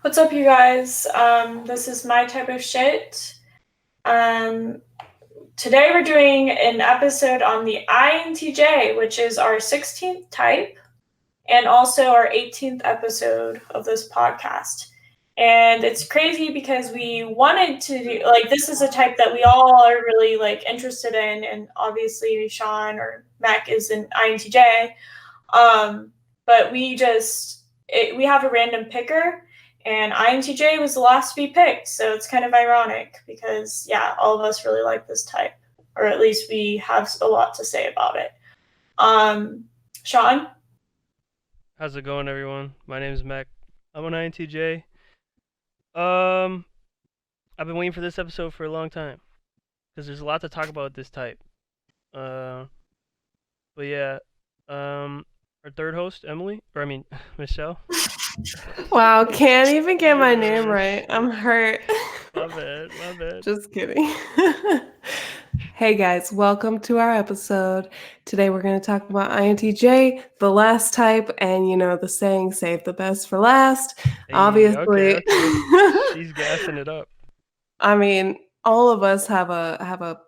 What's up, you guys? This is my type of shit. Um, Today we're doing an episode on the INTJ, which is our 16th type and also our 18th episode of this podcast. And it's crazy because we wanted to do, this is a type that we all are really, interested in. And obviously, Shaun or Mac is an INTJ. But we have a random picker, and INTJ was the last to be picked, so it's kind of ironic because, yeah, all of us really like this type, or at least we have a lot to say about it. Shaun? How's it going, everyone? My name is Mac. I'm an INTJ. Um, I've been waiting for this episode for a long time because there's a lot to talk about with this type. Uh, but yeah, our third host, Emily, or I mean, Michelle. Wow, can't even get my name right. I'm hurt. My bad, my bad. Just kidding. Hey guys, welcome to our episode. Today we're going to talk about INTJ, the last type, and the saying, save the best for last. Hey, Obviously, okay. She's gassing it up. I mean, all of us have a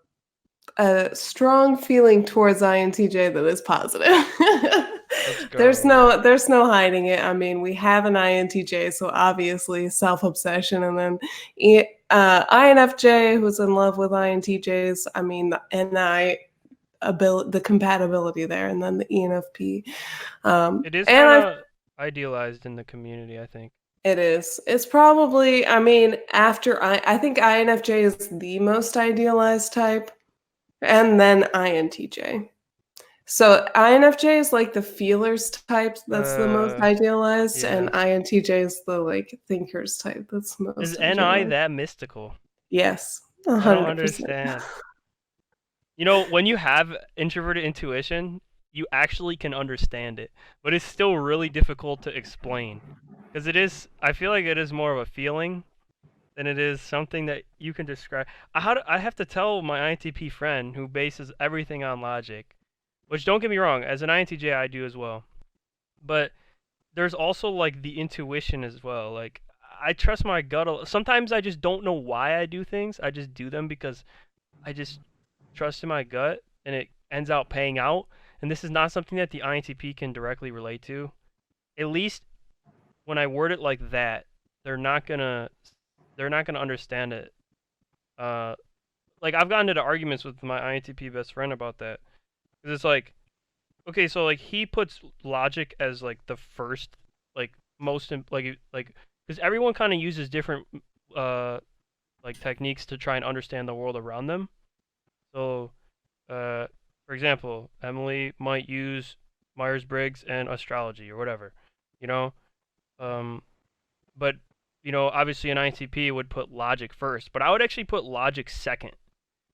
strong feeling towards INTJ that is positive. Let's go. There's no hiding it. I mean, we have an INTJ, so obviously self-obsession, and then INFJ, who's in love with INTJs. I mean, the compatibility there, and then the ENFP. It is kind of idealized in the community, I think. It is. It's probably. I mean, I think INFJ is the most idealized type, and then INTJ. So INFJ is like the feelers type that's the most idealized, yeah. and INTJ is the thinkers type that's most Is idealized. NI that mystical? Yes, 100%. I don't understand. When you have introverted intuition, you actually can understand it, but it's still really difficult to explain because I feel like it is more of a feeling than it is something that you can describe. I have to tell my INTP friend who bases everything on logic, which, don't get me wrong, as an INTJ I do as well, but there's also the intuition as well. Like, I trust my gut. Sometimes I just don't know why I do things. I just do them because I just trust in my gut, and it ends out paying out. And this is not something that the INTP can directly relate to. At least when I word it like that, they're not gonna understand it. I've gotten into arguments with my INTP best friend about that, because it's like, okay, so he puts logic as the first, most because everyone kind of uses different techniques to try and understand the world around them. So, for example, Emily might use Myers-Briggs and astrology or whatever, you know. But obviously an INTP would put logic first, but I would actually put logic second,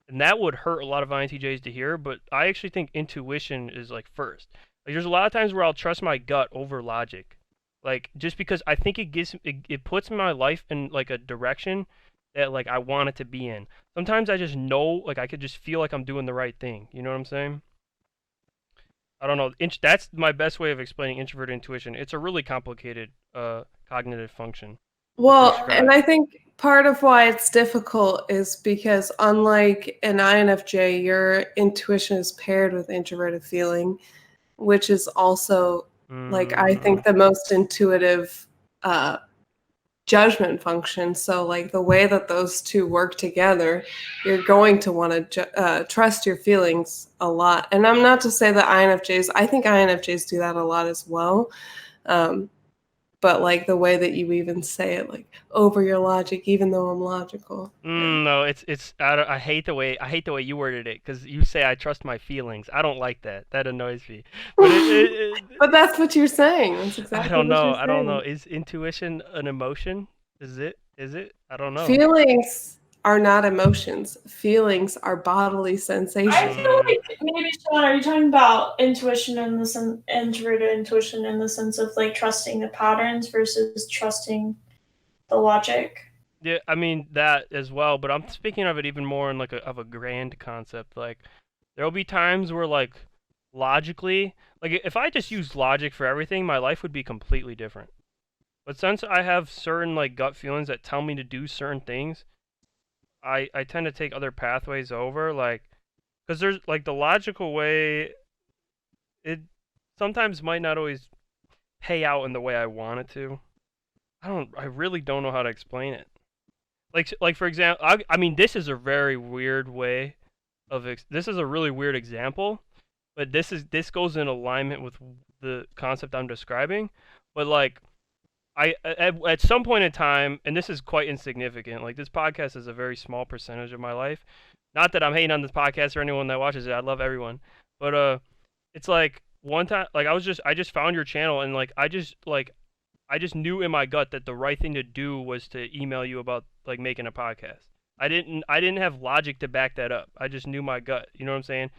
and that would hurt a lot of INTJs to hear. But I actually think intuition is first. There's a lot of times where I'll trust my gut over logic, just because I think it puts my life in a direction that I want it to be in. Sometimes I just know, I could just feel like I'm doing the right thing. You know what I'm saying? I don't know. That's my best way of explaining introverted intuition. It's a really complicated cognitive function. Well, and I think part of why it's difficult is because, unlike an INFJ, your intuition is paired with introverted feeling, which is also I think the most intuitive judgment function. So the way that those two work together, you're going to want to trust your feelings a lot. And I'm not to say that I think INFJs do that a lot as well. But the way that you even say it, over your logic, even though I'm logical. No, I hate the way you worded it, because you say I trust my feelings. I don't like that. That annoys me. But but that's what you're saying. That's exactly I don't know. I don't know. Is intuition an emotion? Is it? I don't know. Feelings are not emotions. Feelings are bodily sensations. I feel like maybe, Shaun, are you talking about intuition introverted intuition in the sense of trusting the patterns versus trusting the logic? Yeah, I mean that as well, but I'm speaking of it even more in of a grand concept. There'll be times where logically, if I just used logic for everything, my life would be completely different. But since I have certain like gut feelings that tell me to do certain things, I tend to take other pathways over, like, because there's like the logical way, it sometimes might not always pay out in the way I want it to. I really don't know how to explain it. Like for example, I mean, this is a very weird way of this is a really weird example, but this goes in alignment with the concept I'm describing. But like, at some point in time, and this is quite insignificant. Like, this podcast is a very small percentage of my life. Not that I'm hating on this podcast or anyone that watches it. I love everyone, but it's like one time, like I just found your channel, and like I just knew in my gut that the right thing to do was to email you about like making a podcast. I didn't have logic to back that up. I just knew my gut. You know what I'm saying?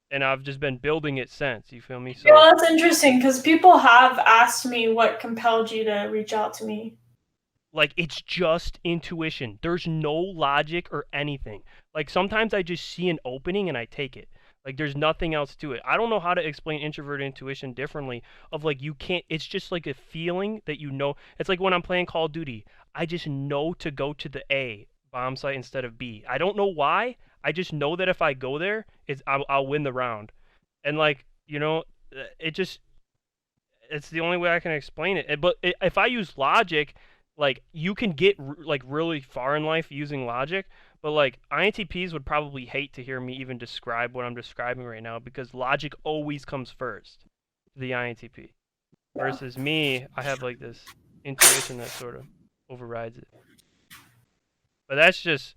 And I've just been building it since. You feel me? So Well, that's interesting because people have asked me what compelled you to reach out to me. like, it's just intuition. There's no logic or anything. Like, sometimes I just see an opening and I take it. Like, there's nothing else to it. I don't know how to explain introverted intuition differently. Of like, you can't. It's just like a feeling that you know. It's like when I'm playing Call of Duty. I just know to go to the A bomb site instead of B. I don't know why. I just know that if I go there, I'll win the round. And like, you know, it just it's the only way I can explain it. But if I use logic, like, you can get like really far in life using logic. But like, INTPs would probably hate to hear me even describe what I'm describing right now, because logic always comes first to the INTP. Versus me, I have like this intuition that sort of overrides it. But that's just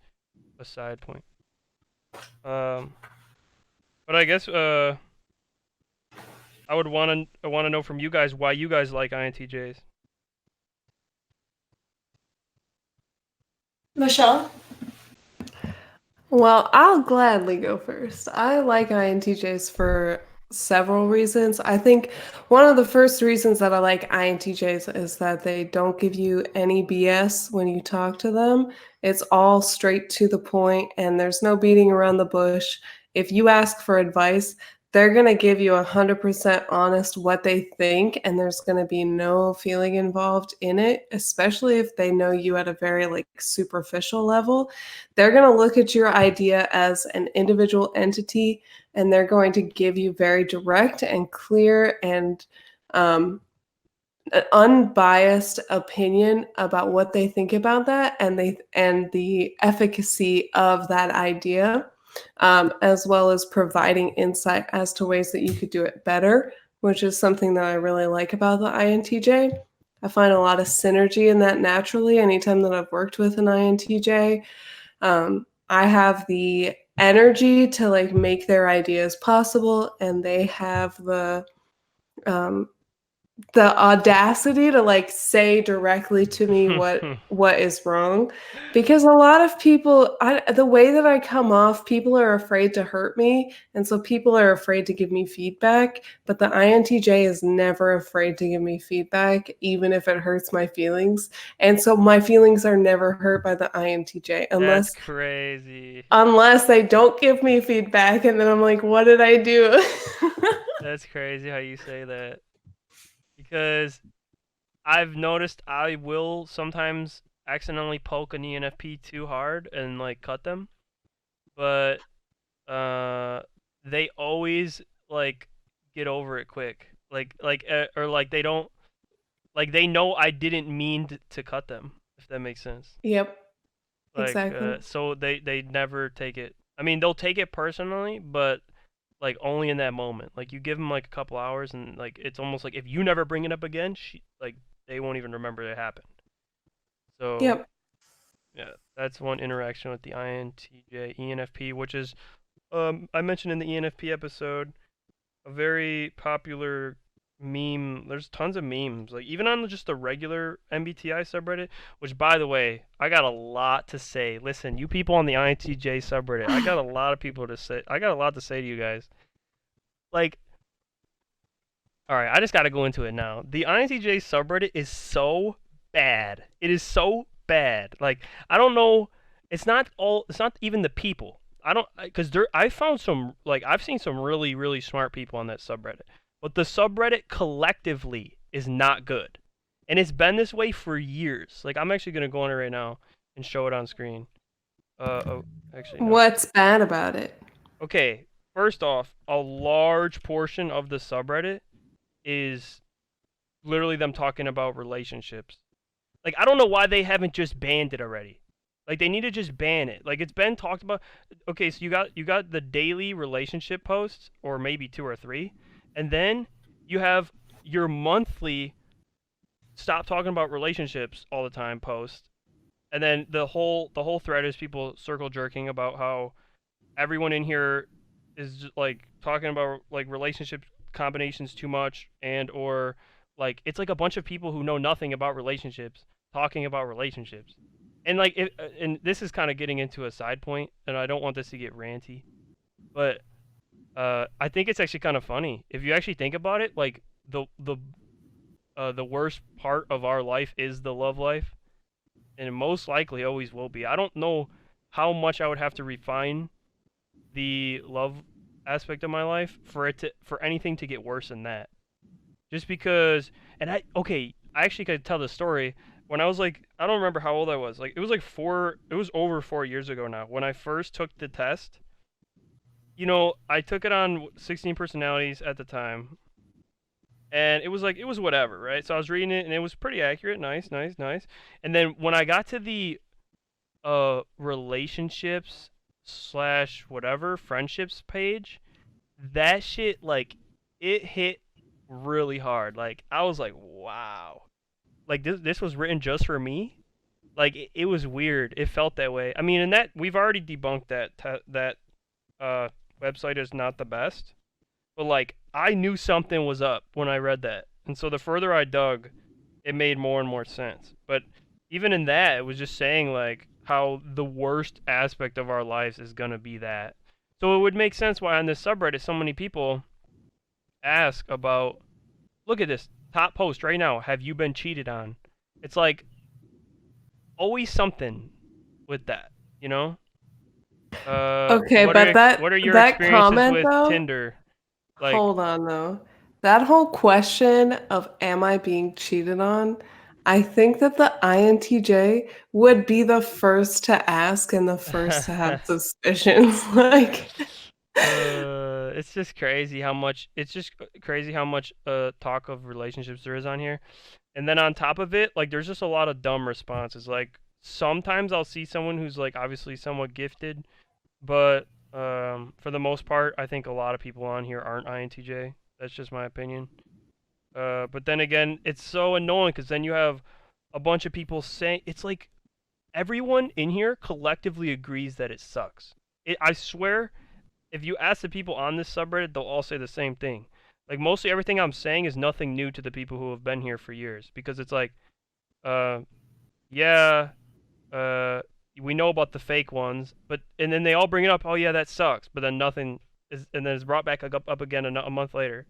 a side point. But I guess I want to know from you guys why you guys like INTJs. Michelle? Well, I'll gladly go first. I like INTJs for several reasons. I think one of the first reasons that I like INTJs is that they don't give you any BS when you talk to them. It's all straight to the point and there's no beating around the bush. If you ask for advice, they're going to give you 100% honest what they think, and there's going to be no feeling involved in it, especially if they know you at a very like superficial level. They're going to look at your idea as an individual entity, and they're going to give you very direct and clear and an unbiased opinion about what they think about that, and the efficacy of that idea, as well as providing insight as to ways that you could do it better, which is something that I really like about the INTJ. I find a lot of synergy in that naturally anytime that I've worked with an INTJ. I have the energy to like make their ideas possible, and they have the audacity to like say directly to me what is wrong, because a lot of people, the way that I come off, people are afraid to hurt me, and so people are afraid to give me feedback. But the INTJ is never afraid to give me feedback, even if it hurts my feelings, and so my feelings are never hurt by the INTJ That's crazy. unless they don't give me feedback, and then I'm like, what did I do? That's crazy how you say that. Because I've noticed I will sometimes accidentally poke an ENFP too hard and like cut them, but they always like get over it quick. Or like they don't, like, they know I didn't mean to cut them, if that makes sense. Yep, Like, exactly. so they never take it. I mean, they'll take it personally, but like only in that moment. Like, you give them like a couple hours, and like it's almost like if you never bring it up again, like they won't even remember it happened. So Yep. yeah, that's one interaction with the INTJ ENFP, which is I mentioned in the ENFP episode, a very popular meme. There's tons of memes, like even on just the regular MBTI subreddit, which, by the way, I got a lot to say. Listen, you people on the INTJ subreddit, I got a lot of people to say. I got a lot to say to you guys. Like, all right, I just got to go into it now. The INTJ subreddit is so bad. It is so bad. Like, I don't know. It's not even the people. I don't, because I found some, like, I've seen some really, really smart people on that subreddit. But the subreddit collectively is not good. And it's been this way for years. Like, I'm actually going to go on it right now and show it on screen. Actually, no. What's bad about it? Okay, first off, a large portion of the subreddit is literally them talking about relationships. Like, I don't know why they haven't just banned it already. Like, they need to just ban it. Like, it's been talked about. Okay, so you got the daily relationship posts, or maybe 2 or 3, and then you have your monthly stop talking about relationships all the time post, and then the whole thread is people circle jerking about how everyone in here is like talking about like relationship combinations too much, and or like it's like a bunch of people who know nothing about relationships talking about relationships. And like and this is kind of getting into a side point, and I don't want this to get ranty, but I think it's actually kind of funny if you actually think about it. Like the worst part of our life is the love life, and it most likely always will be. I don't know how much I would have to refine the love aspect of my life for anything to get worse than that. Just because, and I actually could tell the story. When I was like, I don't remember how old I was. Like, it was over 4 years ago now. When I first took the test, I took it on 16 personalities at the time, and it was whatever, right? So I was reading it, and it was pretty accurate. Nice. And then when I got to the relationships / whatever friendships page, that shit, like, it hit really hard. Like, I was like, wow, like this was written just for me. Like, it was weird. It felt that way. I mean, and that we've already debunked that website is not the best, but like, I knew something was up when I read that, and so the further I dug, it made more and more sense. But even in that, it was just saying like how the worst aspect of our lives is gonna be that. So it would make sense why on this subreddit so many people ask about, look at this top post right now, have you been cheated on? It's like always something with that, you know? Okay, What but are your that experiences comment with though, Tinder? Like, hold on though. That whole question of am I being cheated on? I think that the INTJ would be the first to ask and the first to have suspicions. Like, it's just crazy how much talk of relationships there is on here. And then on top of it, like, there's just a lot of dumb responses. Like, sometimes I'll see someone who's like obviously somewhat gifted, but for the most part, I think a lot of people on here aren't INTJ. That's just my opinion. But then again, it's so annoying because then you have a bunch of people saying, it's like everyone in here collectively agrees that it sucks. I swear, if you ask the people on this subreddit, they'll all say the same thing. Like, mostly everything I'm saying is nothing new to the people who have been here for years, because it's like, yeah, we know about the fake ones, and then they all bring it up. Oh yeah, that sucks. But then nothing is, and then it's brought back up again a month later.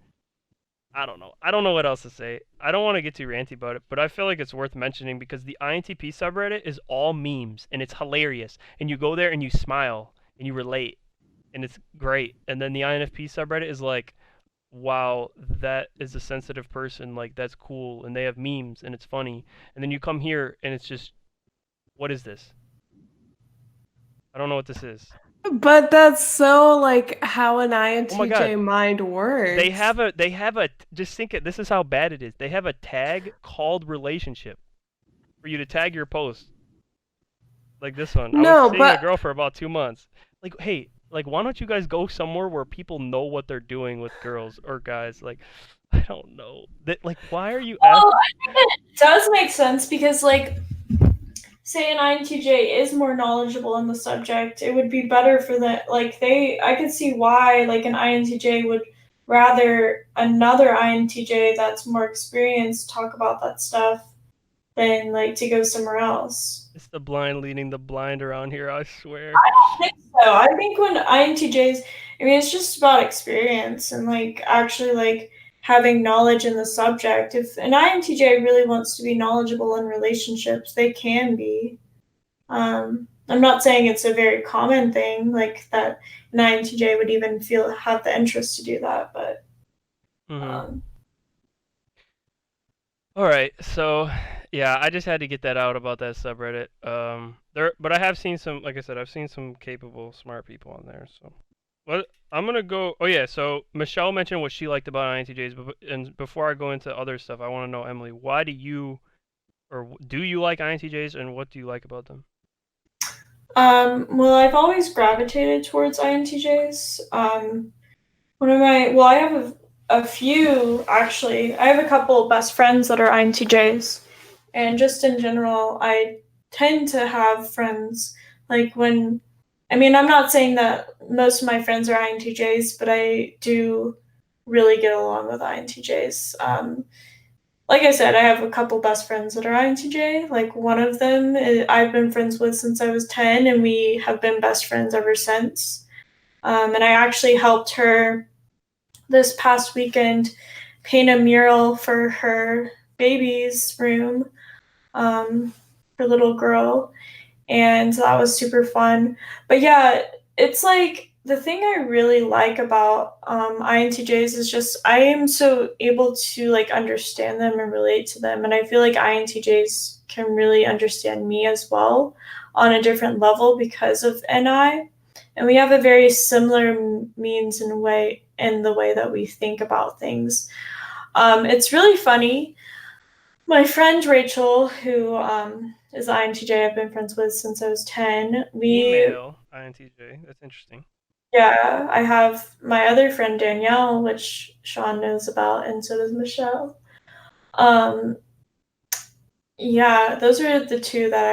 I don't know. I don't know what else to say. I don't want to get too ranty about it, but I feel like it's worth mentioning because the INTP subreddit is all memes, and it's hilarious. And you go there and you smile and you relate, and it's great. And then the INFP subreddit is like, wow, that is a sensitive person. Like, that's cool, and they have memes, and it's funny. And then you come here, and it's just, what is this? I don't know what this is. but that's so like how an Oh my God. INTJ mind works. They have a just think it. This is how bad it is. They have a tag called relationship for you to tag your post. Like this one. I No, was seeing a but girl for about 2 months. Like, hey, like, why don't you guys go somewhere where people know what they're doing with girls or guys? Like, I don't know. That, like, why are you asking? Well, I think it does make sense because, like, say an INTJ is more knowledgeable in the subject, it would be better for that. Like, I could see why, like, an INTJ would rather another INTJ that's more experienced talk about that stuff than, like, to go somewhere else. It's the blind leading the blind around here, I swear. I don't think so. I think when INTJs, I mean, it's just about experience and, like, actually, like, having knowledge in the subject. If an INTJ really wants to be knowledgeable in relationships, they can be. I'm not saying it's a very common thing, like that an INTJ would even have the interest to do that, but Mm-hmm. All right, so yeah, I just had to get that out about that subreddit. But I have seen some, like I said, I've seen some capable, smart people on there. So, what I'm gonna go. Oh yeah, so Michelle mentioned what she liked about INTJs, and before I go into other stuff, I want to know, Emily, why do you like INTJs, and what do you like about them? Well, I've always gravitated towards INTJs. I have a few actually. I have a couple best friends that are INTJs, and just in general, I tend to have friends like when. I mean, I'm not saying that most of my friends are INTJs, but I do really get along with INTJs. Like I said, I have a couple best friends that are INTJ. Like one of them I've been friends with since I was 10, and we have been best friends ever since. And I actually helped her this past weekend paint a mural for her baby's room, her little girl, and that was super fun. But yeah, it's like the thing I really like about INTJs is just I am so able to like understand them and relate to them, and I feel like INTJs can really understand me as well on a different level because of NI, and we have a very similar means in the way that we think about things. It's really funny. My friend Rachel, who is INTJ, I've been friends with since I was 10. Female INTJ. That's interesting. Yeah, I have my other friend Danielle, which Shaun knows about, and so does Michelle. Um, yeah, those are the two that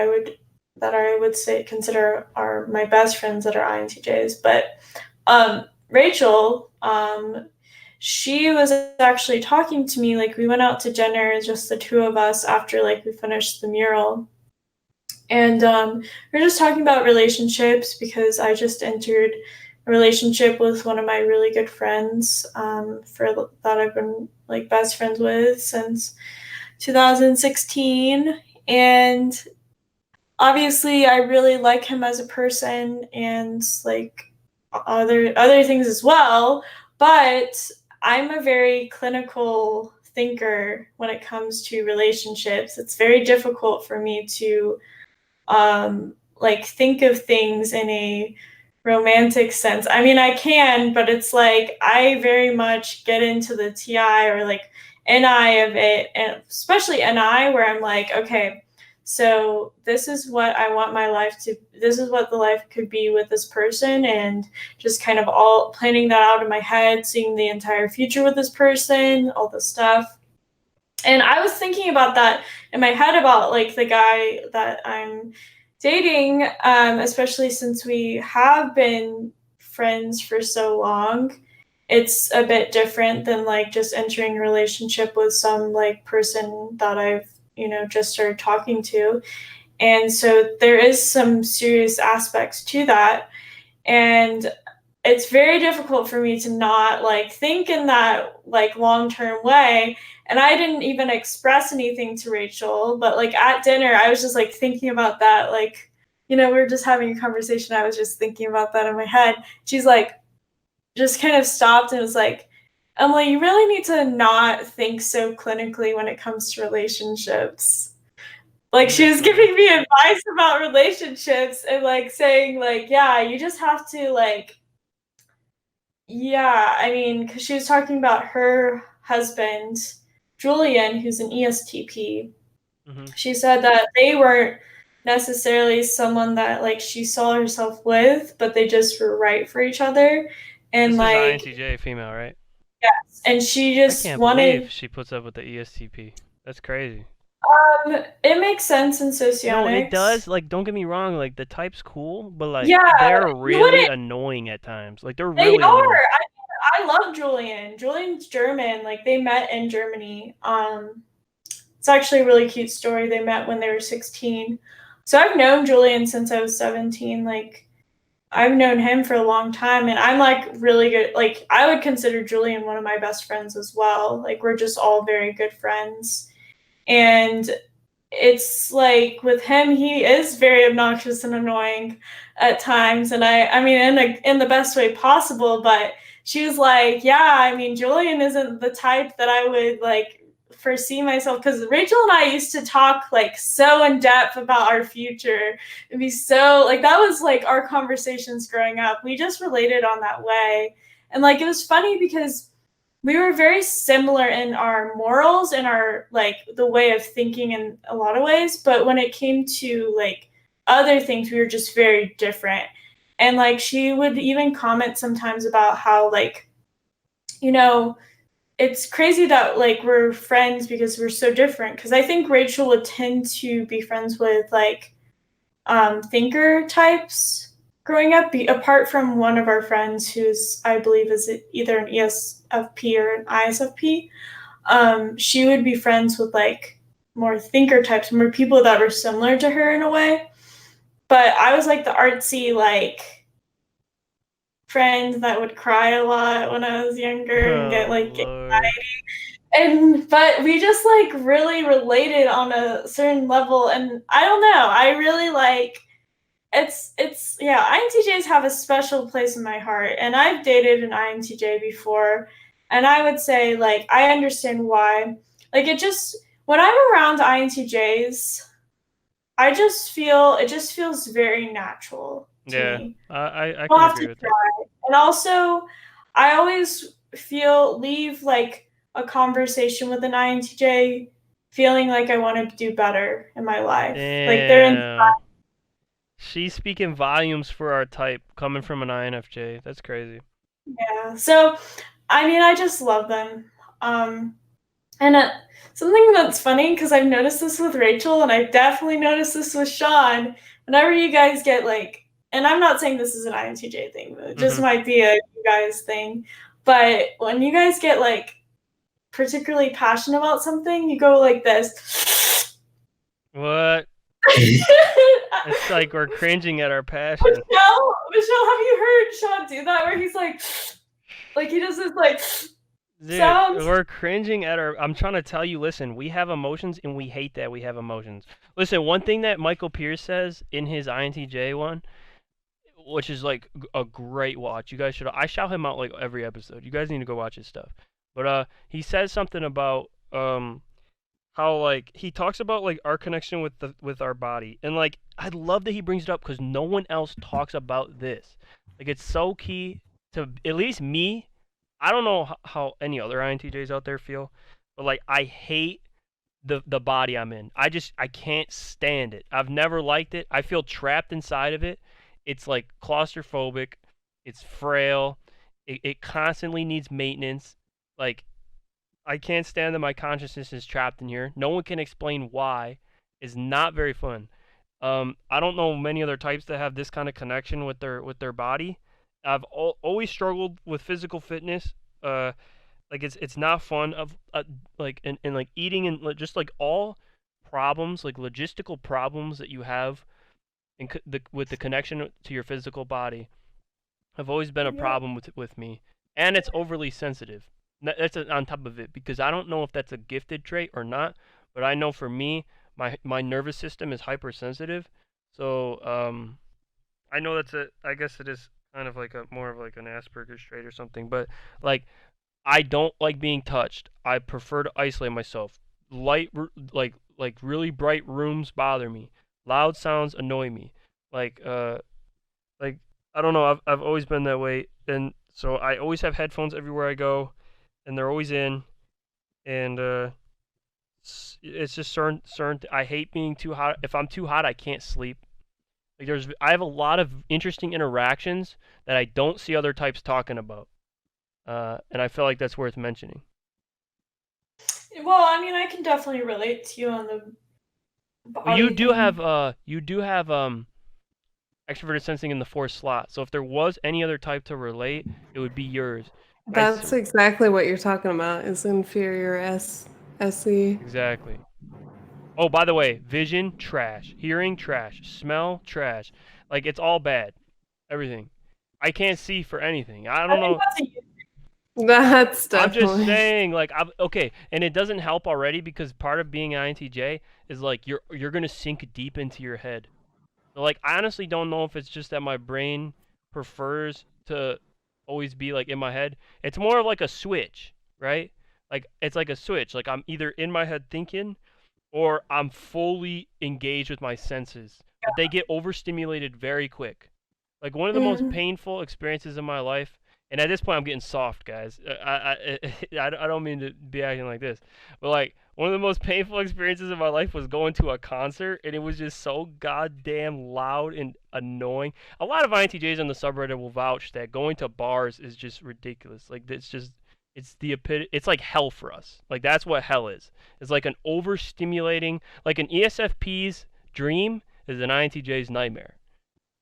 I would say consider are my best friends that are INTJs. But Rachel, she was actually talking to me. Like we went out to dinner, just the two of us, after like we finished the mural. And we're just talking about relationships because I just entered a relationship with one of my really good friends that I've been like best friends with since 2016. And obviously, I really like him as a person and like other things as well. But I'm a very clinical thinker when it comes to relationships. It's very difficult for me to like think of things in a romantic sense. I mean, I can, but it's like I very much get into the TI or like NI of it, and especially NI, where I'm like, okay, so this is what I want my life to. This is what the life could be with this person, and just kind of all planning that out in my head, seeing the entire future with this person, all this stuff. And I was thinking about that in my head about like the guy that I'm dating, especially since we have been friends for so long. It's a bit different than like just entering a relationship with some like person that I've, just started talking to. And so there is some serious aspects to that. And it's very difficult for me to not like think in that like long-term way. And I didn't even express anything to Rachel, but like at dinner I was just like thinking about that, like, we were just having a conversation, I was just thinking about that in my head. She's like just kind of stopped and was like, Emily, you really need to not think so clinically when it comes to relationships. Like she was giving me advice about relationships and like saying like, yeah, you just have to like, yeah, I mean, because she was talking about her husband, Julian, who's an ESTP. Mm-hmm. She said that they weren't necessarily someone that like she saw herself with, but they just were right for each other. And this like is INTJ female, right? Yes, and she just I can't wanted. believe she puts up with the ESTP. That's crazy. It makes sense in Socionics. No, it does. Like, don't get me wrong. Like, the type's cool, but like, Yeah, they're you really wouldn't. annoying at times. Like, they're They really are. annoying. I love Julian. Julian's German. Like they met in Germany. It's actually a really cute story. They met when they were 16. So I've known Julian since I was 17. Like I've known him for a long time, and I'm like really good. Like I would consider Julian one of my best friends as well. Like we're just all very good friends. And it's like with him, he is very obnoxious and annoying at times, and I mean in the best way possible. But she was like, yeah, I mean Julian isn't the type that I would like foresee myself, because Rachel and I used to talk like so in depth about our future. It'd be so like that was like our conversations growing up. We just related on that way. And like it was funny because we were very similar in our morals and our like the way of thinking in a lot of ways, but when it came to like other things, we were just very different. And like she would even comment sometimes about how like, you know, it's crazy that like we're friends because we're so different. Because I think Rachel would tend to be friends with like thinker types growing up, apart from one of our friends who's I believe is either an ESFP or an ISFP. She would be friends with like more thinker types, more people that were similar to her in a way. But I was like the artsy like friend that would cry a lot when I was younger and get like anxiety. But we just like really related on a certain level, and I don't know, I really like it's yeah, INTJs have a special place in my heart, and I've dated an INTJ before, and I would say like I understand why. Like it just when I'm around INTJs, I just feel it just feels very natural to me. I I'll can have agree to with try. that. And also, I always leave like a conversation with an INTJ feeling like I want to do better in my life. Like they're in. Damn. She's speaking volumes for our type coming from an INFJ. That's crazy. Yeah. So, I mean, I just love them. And something that's funny, because I've noticed this with Rachel, and I've definitely noticed this with Shaun. Whenever you guys get like, and I'm not saying this is an INTJ thing, it just might be a you guys thing. But when you guys get like particularly passionate about something, you go like this. What? It's like we're cringing at our passion. Michelle, have you heard Shaun do that where he's like he does this like Dude, sounds? we're cringing at our. I'm trying to tell you. Listen, we have emotions, and we hate that we have emotions. Listen, one thing that Michael Pierce says in his INTJ one, which is like a great watch. You guys should. I shout him out like every episode. You guys need to go watch his stuff. But he says something about how like he talks about like our connection with our body, and like I love that he brings it up because no one else talks about this. Like it's so key to at least me. I don't know how any other INTJs out there feel, but like I hate the body I'm in. I can't stand it. I've never liked it. I feel trapped inside of it. It's like claustrophobic. It's frail. It constantly needs maintenance. Like I can't stand that my consciousness is trapped in here. No one can explain why. It's not very fun. I don't know many other types that have this kind of connection with their body. I've always struggled with physical fitness. Like it's not fun. Of like and like eating and just like all problems, like logistical problems that you have in with the connection to your physical body, have always been a problem with me. And it's overly sensitive. That's on top of it because I don't know if that's a gifted trait or not, but I know for me, my nervous system is hypersensitive. So I know I guess it is kind of like a more of like an Asperger's trait or something, but like I don't like being touched. I prefer to isolate myself. Like really bright rooms bother me. Loud sounds annoy me. Like like I don't know. I've always been that way, and so I always have headphones everywhere I go, and they're always in, and it's just certain. I hate being too hot. If I'm too hot, I can't sleep. Like I have a lot of interesting interactions that I don't see other types talking about, and I feel like that's worth mentioning. Well, I mean, I can definitely relate to you on the body Well, you do thing. have extroverted sensing in the fourth slot. So if there was any other type to relate, it would be yours. That's exactly what you're talking about, is inferior SE. Exactly. Oh, by the way, vision, trash. Hearing, trash. Smell, trash. Like, it's all bad. Everything. I can't see for anything. I don't know. That's I'm just definitely. saying, like, okay, and it doesn't help already because part of being INTJ is like you're gonna sink deep into your head. So like, I honestly don't know if it's just that my brain prefers to always be like in my head. It's more of like a switch, right? Like it's like a switch. Like I'm either in my head thinking or I'm fully engaged with my senses. But they get overstimulated very quick. Like one of the most Mm. painful experiences in my life, and at this point I'm getting soft, guys. I don't mean to be acting like this, but like one of the most painful experiences of my life was going to a concert, and it was just so goddamn loud and annoying. A lot of INTJs on the subreddit will vouch that going to bars is just ridiculous. Like it's like hell for us. Like that's what hell is. It's like an overstimulating, like an ESFP's dream is an INTJ's nightmare.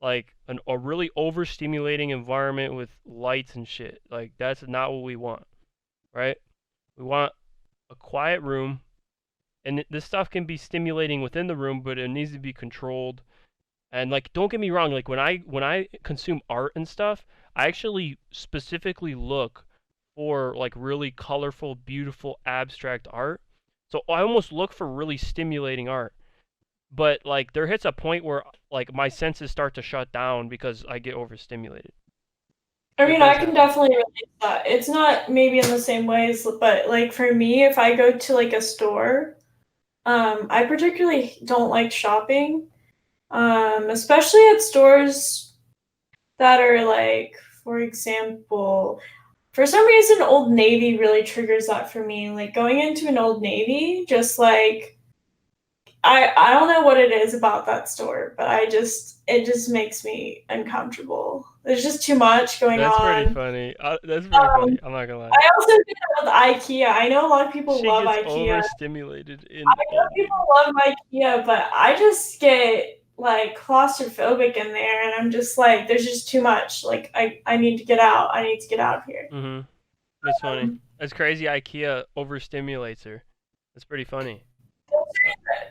Like a really overstimulating environment with lights and shit. Like that's not what we want, right? We want a quiet room, and this stuff can be stimulating within the room, but it needs to be controlled. And like, don't get me wrong. Like when I consume art and stuff, I actually specifically look for like really colorful, beautiful, abstract art. So I almost look for really stimulating art. But like there hits a point where like my senses start to shut down because I get overstimulated. I It mean, does I can happen. definitely relate to that. It's not maybe in the same ways, but like for me, if I go to like a store, I particularly don't like shopping, especially at stores that are like, for example, for some reason, Old Navy really triggers that for me. Like going into an Old Navy, just like I don't know what it is about that store, but it just makes me uncomfortable. There's just too much going That's pretty on. funny. That's pretty funny. Um, I'm not gonna lie. I also do that with IKEA. I know a lot of people She love gets IKEA. overstimulated I in know Old people Navy. love IKEA, but I just get like claustrophobic in there, and I'm just like, there's just too much. Like I need to get out. I need to get out of here. Mhm. That's funny. Um, That's crazy. IKEA overstimulates her. That's pretty funny. Uh,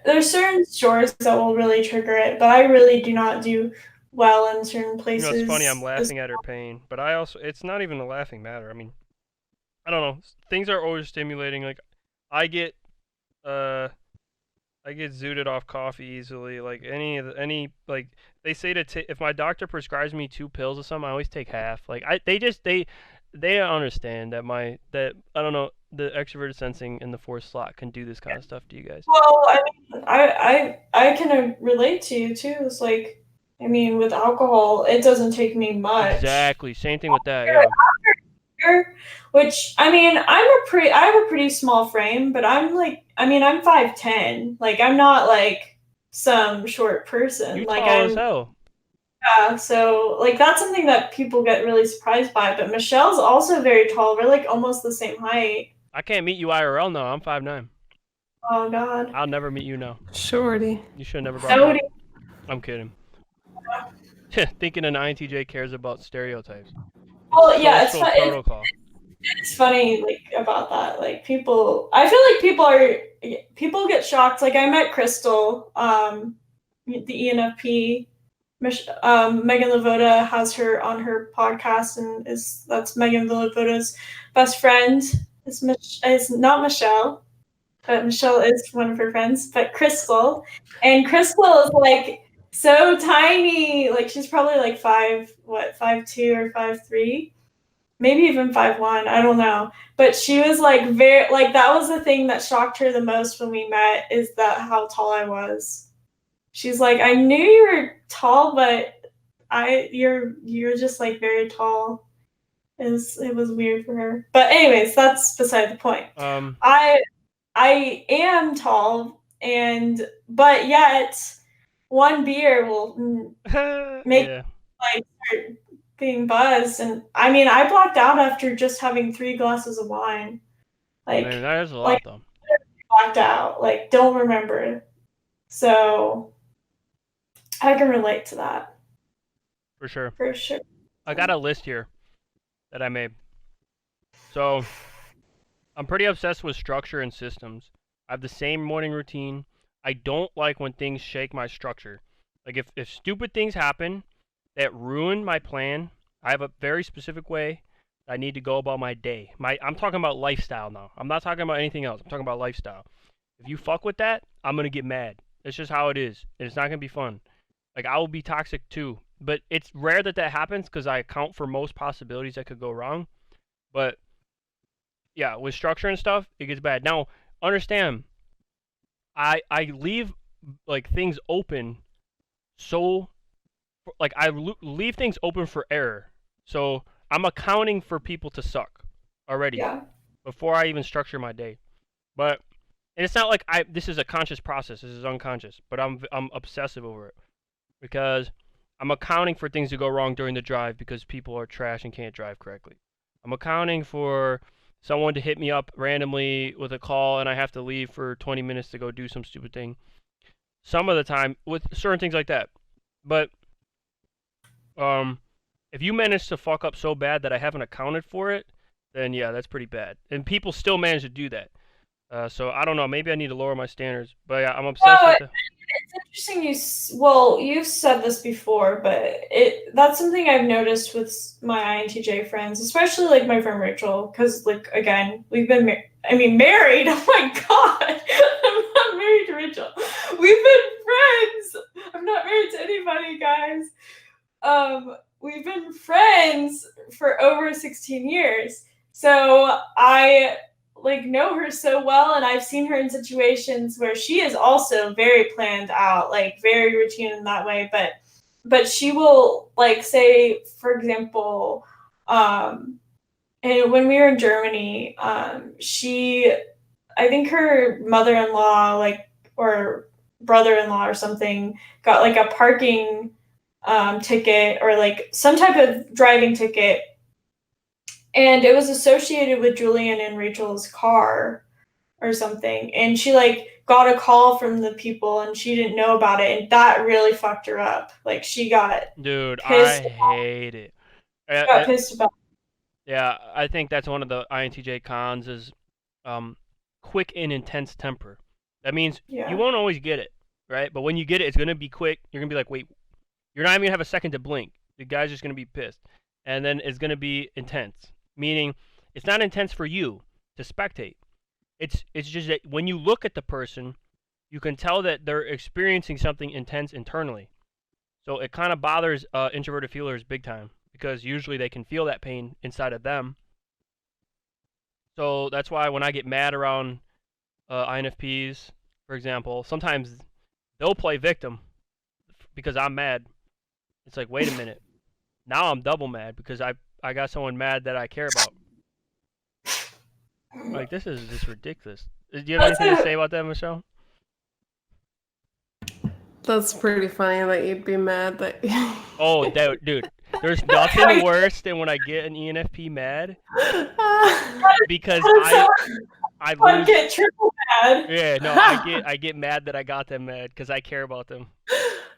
there's certain stores that will really trigger it, but I really do not do well in certain it's funny. I'm places. laughing at her pain, but I also it's not even a laughing matter. I mean, I don't know. Things are overstimulating. Like I get uh I get zooted off coffee easily. Like any like they say to if my doctor prescribes me 2 pills or something, I always take half. Like they don't understand that that I don't know the extroverted sensing in the fourth slot can do this kind of stuff to you guys. Well, I mean, I can relate to you too. It's like, I mean, with alcohol, it doesn't take me much. Exactly. Same thing with that. Yeah. Which I mean, I have a pretty small frame, but I'm like, I mean, I'm 5'10". Like I'm not like some short You person. Like tall as I'm hell. yeah, so like that's something that people get really surprised by. But Michelle's also very tall. We're like almost the same height. I can't meet you IRL now. I'm 5'9". Oh God. I'll never meet you now. Shorty. You should have never brought That that would up. I'm kidding. Thinking an INTJ cares about stereotypes. It's well, yeah, social protocol. it's funny like about that. Like people, I feel like people get shocked. Like I met Crystal, the ENFP. Megan Lavoda has her on her podcast, and that's Megan Lavoda's best friend. Is not Michelle, but Michelle is one of her friends. But Crystal, and Crystal is like so tiny. Like she's probably like 5'2" or 5'3", maybe even 5'1". I don't know. But she was like very like that was the thing that shocked her the most when we met is that how tall I was. She's like, I knew you were tall, but you're just like very tall. It was weird for her. But anyways, that's beside the point. I I am tall but yet one beer will make Yeah. like start being buzzed, and I mean I blacked out after just having 3 glasses of wine. Man, Like that is a lot though. blacked out. Like don't remember. So I can relate to that For sure. for sure. I got a list here that I made. So I'm pretty obsessed with structure and systems. I have the same morning routine. I don't like when things shake my structure. Like if stupid things happen that ruin my plan, I have a very specific way I need to go about my day. I'm talking about lifestyle now. I'm not talking about anything else. I'm talking about lifestyle. If you fuck with that, I'm gonna get mad. It's just how it is. And it's not gonna be fun. Like I will be toxic too. But it's rare that happens because I account for most possibilities that could go wrong. But yeah, with structure and stuff, it gets bad. Now, understand, I leave like things open, so like I leave things open for error. So I'm accounting for people to suck already Yeah. before I even structure my day. But and it's not like this is a conscious process. This is unconscious, but I'm obsessive over it because I'm accounting for things to go wrong during the drive because people are trash and can't drive correctly. I'm accounting for someone to hit me up randomly with a call and I have to leave for 20 minutes to go do some stupid thing. Some of the time with certain things like that. But if you manage to fuck up so bad that I haven't accounted for it, then yeah, that's pretty bad. And people still manage to do that. So I don't know. Maybe I need to lower my standards. But yeah, I'm obsessed with the... It's interesting. You've said this before, but that's something I've noticed with my INTJ friends, especially like my friend Rachel, because like again, we've been married. Oh my god, I'm not married to Rachel. We've been friends. I'm not married to anybody, guys. We've been friends for over 16 years. So I like know her so well, and I've seen her in situations where she is also very planned out, like very routine in that way, but she will like say, for example, and when we were in Germany, I think her mother-in-law like or brother-in-law or something got like a parking ticket or like some type of driving ticket, and it was associated with Julian and Rachel's car or something. And she like got a call from the people and she didn't know about it. And that really fucked her up. Like she got Dude, pissed. I hate it. She got pissed about it. Yeah, I think that's one of the INTJ cons is quick and intense temper. That means you won't always get it, right? But when you get it, it's going to be quick. You're going to be like, wait, you're not even going to have a second to blink. The guy's just going to be pissed. And then it's going to be intense, meaning it's not intense for you to spectate. It's just that when you look at the person, you can tell that they're experiencing something intense internally. So it kind of bothers introverted feelers big time because usually they can feel that pain inside of them. So that's why when I get mad around INFPs, for example, sometimes they'll play victim because I'm mad. It's like, wait a minute. Now I'm double mad because I got someone mad that I care about. Like, this is just ridiculous. Do you have anything to say about that, Michelle? That's pretty funny that you'd be mad that... Oh, dude. There's nothing worse than when I get an ENFP mad because I lose. Get triple mad. Yeah, no, I get mad that I got them mad because I care about them.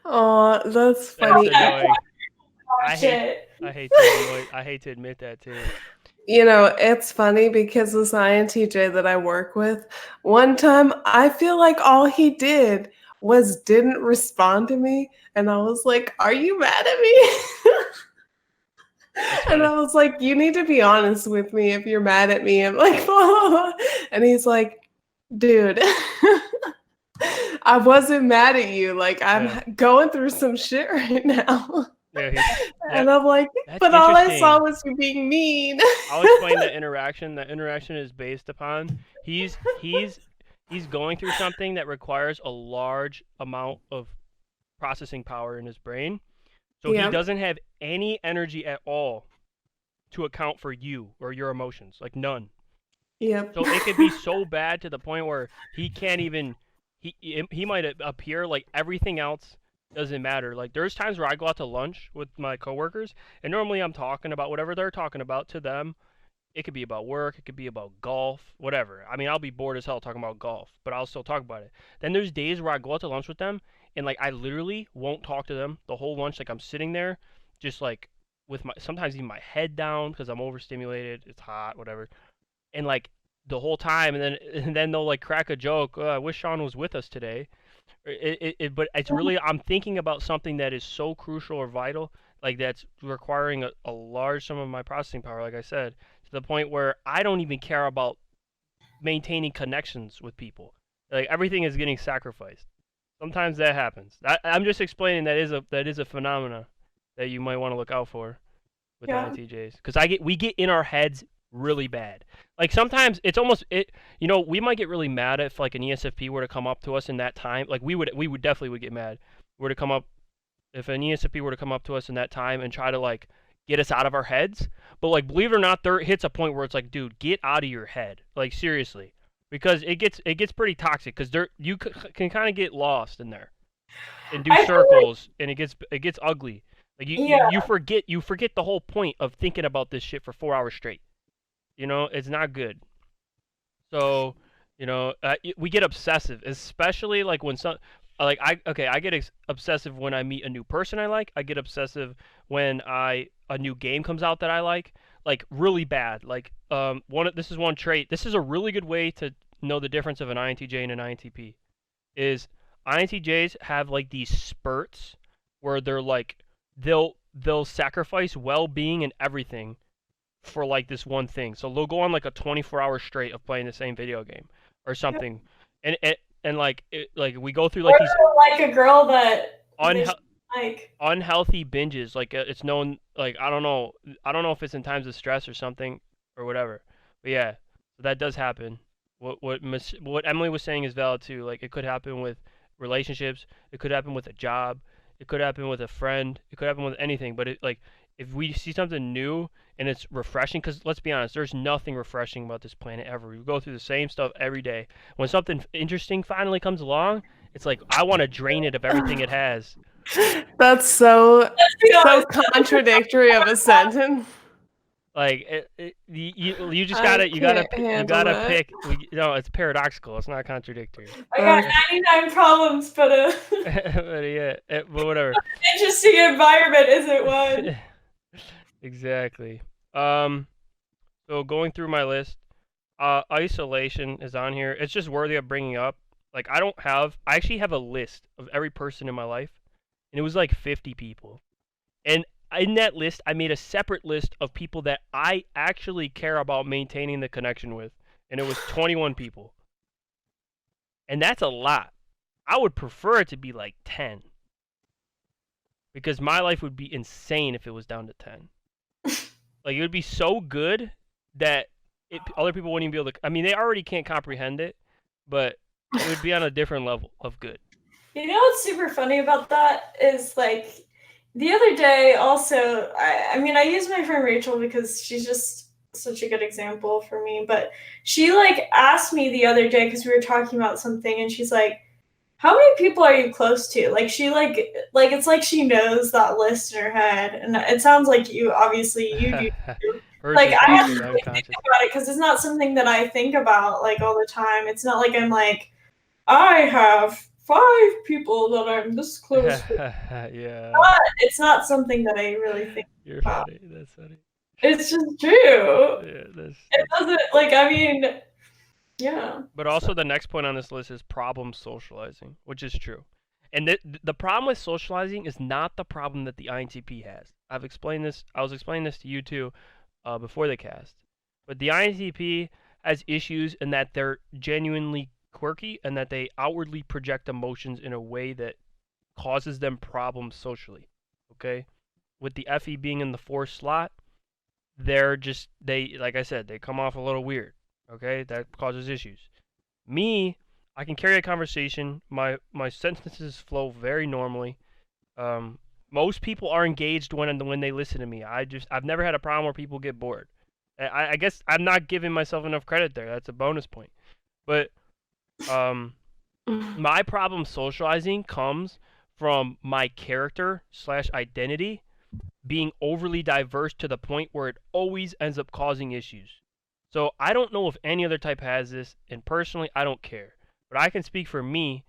Oh, that's funny. That's annoying. I hate to admit that too. You know, it's funny because this INTJ that I work with, one time I feel like all he did was didn't respond to me, and I was like, "Are you mad at me?" And I was like, "You need to be honest with me if you're mad at me." I'm like, oh. And he's like, "Dude, I wasn't mad at you. Like, I'm going through some shit right now." Yeah, and I'm like, but all I saw was you being mean. I'll explain that interaction. That interaction is based upon he's going through something that requires a large amount of processing power in his brain. So he doesn't have any energy at all to account for you or your emotions, like none. Yep. So it could be so bad to the point where he can't even he might appear like everything else doesn't matter. Like there's times where I go out to lunch with my coworkers and normally I'm talking about whatever they're talking about to them. It could be about work, it could be about golf, whatever. I mean, I'll be bored as hell talking about golf, but I'll still talk about it. Then there's days where I go out to lunch with them and like I literally won't talk to them the whole lunch. Like I'm sitting there just like with my sometimes even my head down because I'm overstimulated, it's hot, whatever. And like the whole time and then they'll like crack a joke, I wish Shaun was with us today. But it's really I'm thinking about something that is so crucial or vital, like that's requiring a large sum of my processing power, like I said, to the point where I don't even care about maintaining connections with people. Like everything is getting sacrificed. Sometimes that happens. I'm just explaining that is a phenomena that you might want to look out for with INTJs, because we get in our heads really bad. Like sometimes it's almost it. You know, we might get really mad if like an ESFP were to come up to us in that time. Like we would definitely would get mad. Were to come up if an ESFP were to come up to us in that time and try to like get us out of our heads. But like believe it or not, there hits a point where it's like, dude, get out of your head. Like seriously, because it gets pretty toxic. Because there you can kind of get lost in there and do circles, and it gets ugly. Like you forget the whole point of thinking about this shit for 4 hours straight. You know, it's not good. So, you know, we get obsessive, especially like when some like I get obsessive when I meet a new person I like. I get obsessive when a new game comes out that I like really bad. Like this is one trait. This is a really good way to know the difference of an INTJ and an INTP. Is INTJs have like these spurts where they're like they'll sacrifice well-being and everything for like this one thing. So they'll go on like a 24-hour straight of playing the same video game or something, and like we go through like these like a girl that like unhealthy binges. Like it's known. Like I don't know if it's in times of stress or something or whatever. But yeah, that does happen. What Emily was saying is valid too. Like it could happen with relationships. It could happen with a job. It could happen with a friend. It could happen with anything. But it like if we see something new and it's refreshing, because let's be honest, there's nothing refreshing about this planet ever. We go through the same stuff every day. When something interesting finally comes along, it's like I want to drain it of everything it has. That's so contradictory of a sentence. Like you just gotta pick. No, it's paradoxical. It's not contradictory. I got 99 problems, but but yeah, but whatever. Interesting environment isn't one. Exactly. So going through my list, isolation is on here. It's just worthy of bringing up. Like I actually have a list of every person in my life, and it was like 50 people, and in that list, I made a separate list of people that I actually care about maintaining the connection with, and it was 21 people. And that's a lot. I would prefer it to be like 10. Because my life would be insane if it was down to 10. Like, it would be so good that other people wouldn't even be able to... I mean, they already can't comprehend it, but it would be on a different level of good. You know what's super funny about that is, like... The other day, also, I mean, I use my friend Rachel because she's just such a good example for me. But she, like, asked me the other day because we were talking about something, and she's like, how many people are you close to? Like, she, like it's like she knows that list in her head. And it sounds like you do. Like, I have to really think about it because it's not something that I think about, like, all the time. It's not like I'm like, I have 5 people that I'm this close with. Yeah. But it's not something that I really think You're about. funny. That's funny. It's just true. Yeah, it doesn't, like, I mean, yeah. But also the next point on this list is problem socializing, which is true. And the problem with socializing is not the problem that the INTP has. I was explaining this to you too before the cast. But the INTP has issues in that they're genuinely quirky and that they outwardly project emotions in a way that causes them problems socially. Okay? With the FE being in the 4th slot, like I said, they come off a little weird. Okay? That causes issues. Me, I can carry a conversation. My sentences flow very normally. Most people are engaged when they listen to me. I've never had a problem where people get bored. I guess I'm not giving myself enough credit there. That's a bonus point. But my problem socializing comes from my character / identity being overly diverse to the point where it always ends up causing issues. So I don't know if any other type has this, and personally, I don't care. But I can speak for me.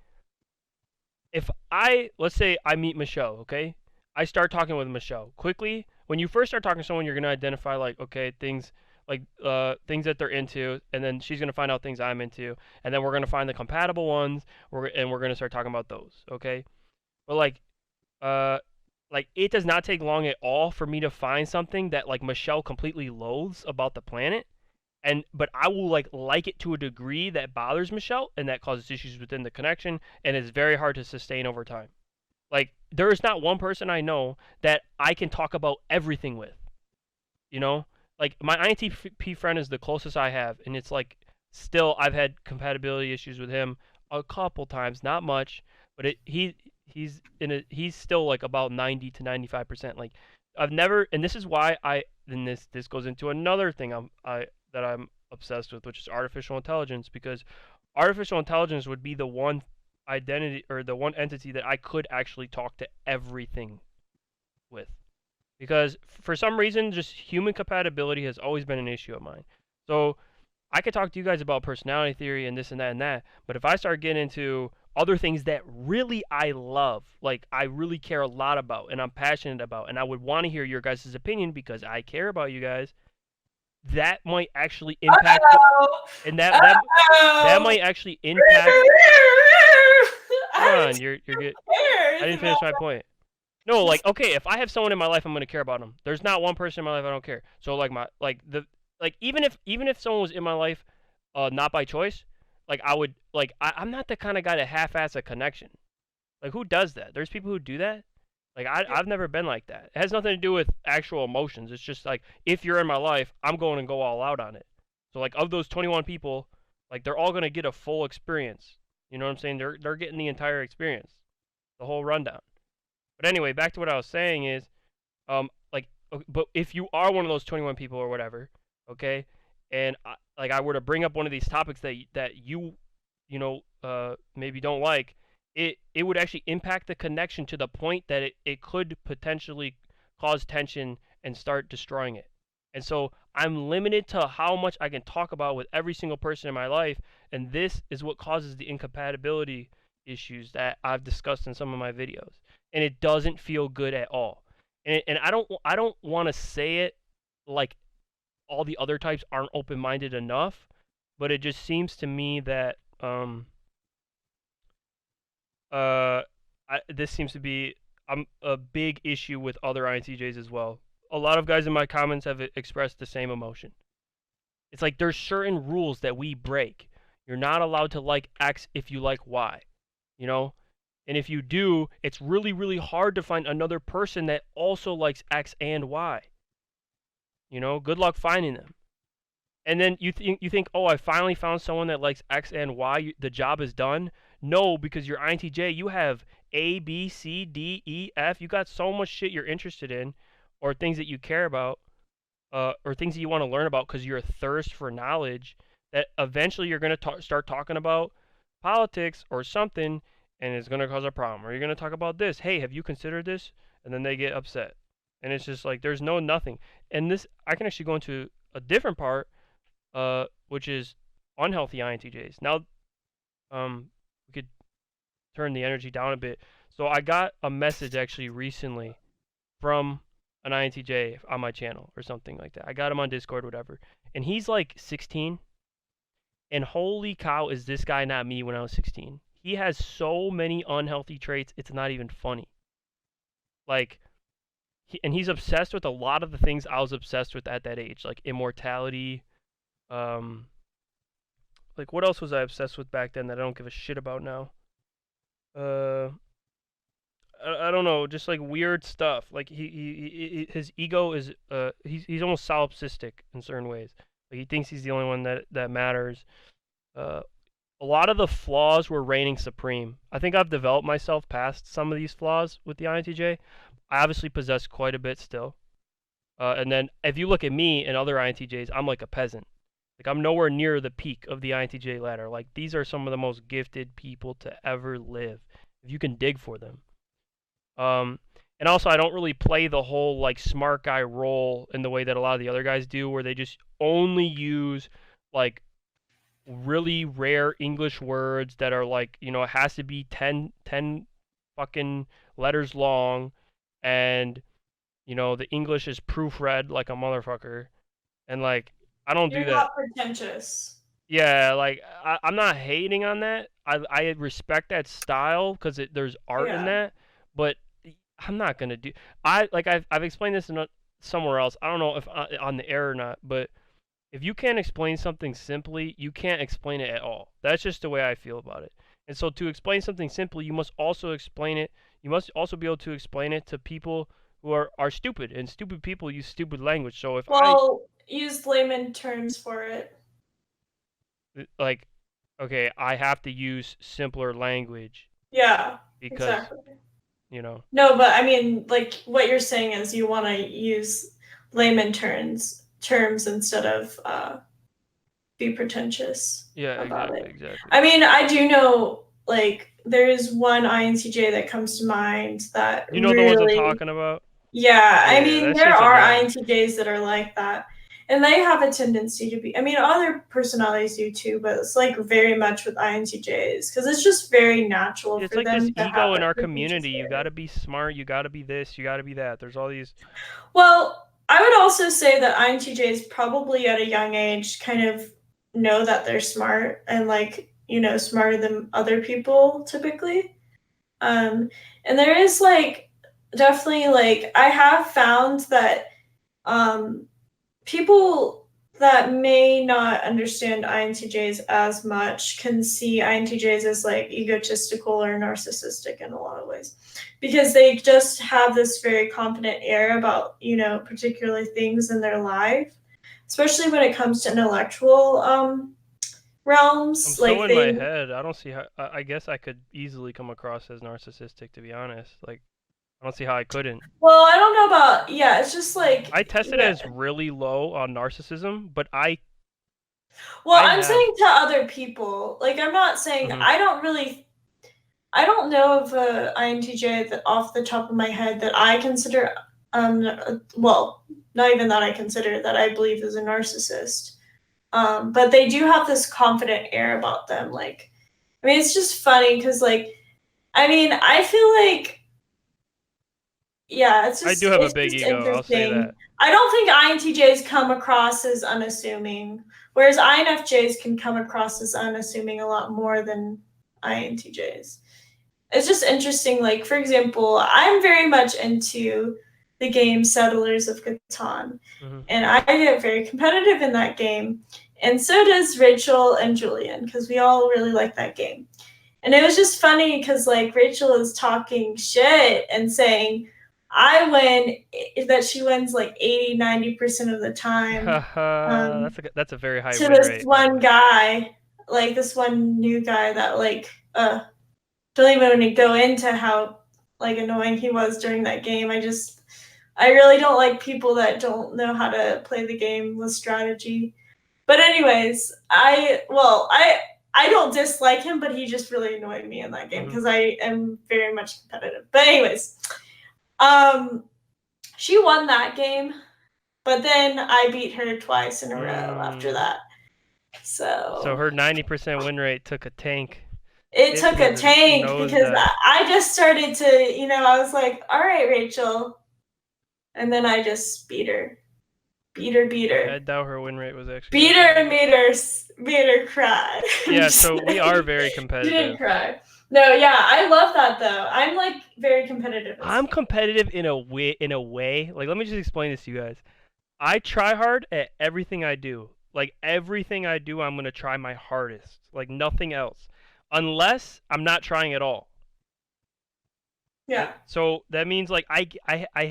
Let's say I meet Michelle, okay? I start talking with Michelle. Quickly, when you first start talking to someone, you're going to identify, like, okay, things that they're into, and then she's going to find out things I'm into, and then we're going to find the compatible ones, and we're going to start talking about those, okay? But, like, it does not take long at all for me to find something that, like, Michelle completely loathes about the planet, but I will, like it to a degree that bothers Michelle, and that causes issues within the connection, and it's very hard to sustain over time. Like, there is not one person I know that I can talk about everything with, you know? like my INTP friend is the closest I have, and it's like still I've had compatibility issues with him a couple times, not much, but he's still like about 90 to 95%. Like I've never, and this is why this goes into another thing that I'm obsessed with, which is artificial intelligence, because artificial intelligence would be the one identity or the one entity that I could actually talk to everything with. Because for some reason, just human compatibility has always been an issue of mine. So I could talk to you guys about personality theory and this and that and that, but if I start getting into other things that really I love, like I really care a lot about and I'm passionate about, and I would want to hear your guys' opinion because I care about you guys, that might actually impact, and that might actually impact. Come on, you're good. I didn't finish my point. No, like okay, if I have someone in my life, I'm gonna care about them. There's not one person in my life I don't care. So even if someone was in my life, not by choice, like I would like I'm not the kind of guy to half-ass a connection. Like who does that? There's people who do that. Like I've never been like that. It has nothing to do with actual emotions. It's just like if you're in my life, I'm going to go all out on it. So like of those 21 people, like they're all gonna get a full experience. You know what I'm saying? They're getting the entire experience, the whole rundown. But anyway, back to what I was saying is, but if you are one of those 21 people or whatever, okay, and I were to bring up one of these topics that you maybe don't like, it would actually impact the connection to the point that it could potentially cause tension and start destroying it. And so I'm limited to how much I can talk about with every single person in my life, and this is what causes the incompatibility issues that I've discussed in some of my videos. And it doesn't feel good at all. And I don't want to say it like all the other types aren't open-minded enough, but it just seems to me that this seems to be a big issue with other INTJs as well. A lot of guys in my comments have expressed the same emotion. It's like there's certain rules that we break. You're not allowed to like X if you like Y, you know? And if you do, it's really, really hard to find another person that also likes X and Y. You know, good luck finding them. And then you think, oh, I finally found someone that likes X and Y. The job is done. No, because you're INTJ, you have A, B, C, D, E, F. You got so much shit you're interested in, or things that you care about, or things that you want to learn about because you're a thirst for knowledge. That eventually you're gonna start talking about politics or something, and it's going to cause a problem. Or you're going to talk about this. Hey, have you considered this? And then they get upset. And it's just like there's nothing. And this, I can actually go into a different part, which is unhealthy INTJs. Now, we could turn the energy down a bit. So I got a message actually recently from an INTJ on my channel or something like that. I got him on Discord, whatever. And he's like 16. And holy cow, is this guy not me when I was 16? He has so many unhealthy traits, it's not even funny. Like, he's obsessed with a lot of the things I was obsessed with at that age, like immortality. Like, what else was I obsessed with back then that I don't give a shit about now? I don't know, just like weird stuff. Like his ego is he's almost solipsistic in certain ways. Like he thinks he's the only one that matters. A lot of the flaws were reigning supreme. I think I've developed myself past some of these flaws with the INTJ. I obviously possess quite a bit still. And then if you look at me and other INTJs, I'm like a peasant. Like I'm nowhere near the peak of the INTJ ladder. Like these are some of the most gifted people to ever live, if you can dig for them. And also I don't really play the whole like smart guy role in the way that a lot of the other guys do, where they just only use like really rare English words that are like, you know, it has to be 10 fucking letters long, and you know the English is proofread like a motherfucker, and like I don't do that. You're not pretentious. Yeah, like I'm not hating on that. I respect that style because there's art in that, but I'm not gonna do. I've explained this somewhere else. I don't know if on the air or not, but if you can't explain something simply, you can't explain it at all. That's just the way I feel about it. And so to explain something simply, you must also explain it. You must also be able to explain it to people who are stupid, and stupid people use stupid language. So if used layman terms for it. Like, okay, I have to use simpler language. Yeah, because, exactly. You know. No, but I mean, like what you're saying is you want to use layman terms instead of be pretentious about it. Exactly. I mean, I do know, like, there is one INTJ that comes to mind that You know really, the ones I'm talking about? Yeah, I Yeah, mean, that there shit's are annoying. INTJs that are like that. And they have a tendency to be, I mean, other personalities do too, but it's like very much with INTJs because it's just very natural It's for like this them to have ego in that our pretentious community. You air. got to be smart. You got to be this. You got to be that. There's all these. Well, I would also say that INTJs probably at a young age kind of know that they're smart and like, you know, smarter than other people typically. And there is like definitely like I have found that people that may not understand INTJs as much can see INTJs as like egotistical or narcissistic in a lot of ways because they just have this very confident air about, you know, particular things in their life, especially when it comes to intellectual realms. I'm Like so in they, my head. I don't see how. I guess I could easily come across as narcissistic, to be honest. Like, I don't see how I couldn't. well, I don't know about, yeah, it's just like, I tested yeah. as really low on narcissism, but Well, I I'm have. saying to other people, like I'm not saying Mhm. I don't know of a INTJ that off the top of my head that I consider well, not even that I consider that I believe is a narcissist. But they do have this confident air about them. Like, I mean, it's just funny because, like, I mean, I feel like, yeah, I do have a it's big just ego. I'll say that. interesting. I don't think INTJs come across as unassuming, whereas INFJs can come across as unassuming a lot more than INTJs. It's just interesting. Like, for example, I'm very much into the game Settlers of Catan, Mhm. and I get very competitive in that game, and so does Rachel and Julian because we all really like that game. And it was just funny because like Rachel is talking shit and saying I win, that she wins like 80-90% of the time. That's a very high To win this rate. one guy, like this one new guy that like don't even want to go into how like annoying he was during that game. I really don't like people that don't know how to play the game with strategy. But anyways, I don't dislike him, but he just really annoyed me in that game because I am very much competitive. But anyways, she won that game, but then I beat her twice in a row after that. So her 90% win rate took a tank. It took a tank because nosedive. I just started to, you know, I was like, all right, Rachel. And then I just beat her. I doubt her win rate was actually. Beat her and made her cry. Yeah, so we are very She didn't competitive. cry. No, yeah, I love that though. I'm like very competitive. I'm competitive in a way. Like, let me just explain this to you guys. I try hard at everything I do. Like, everything I do, I'm gonna try my hardest. Like, nothing else, unless I'm not trying at all. Yeah. Right? So that means like I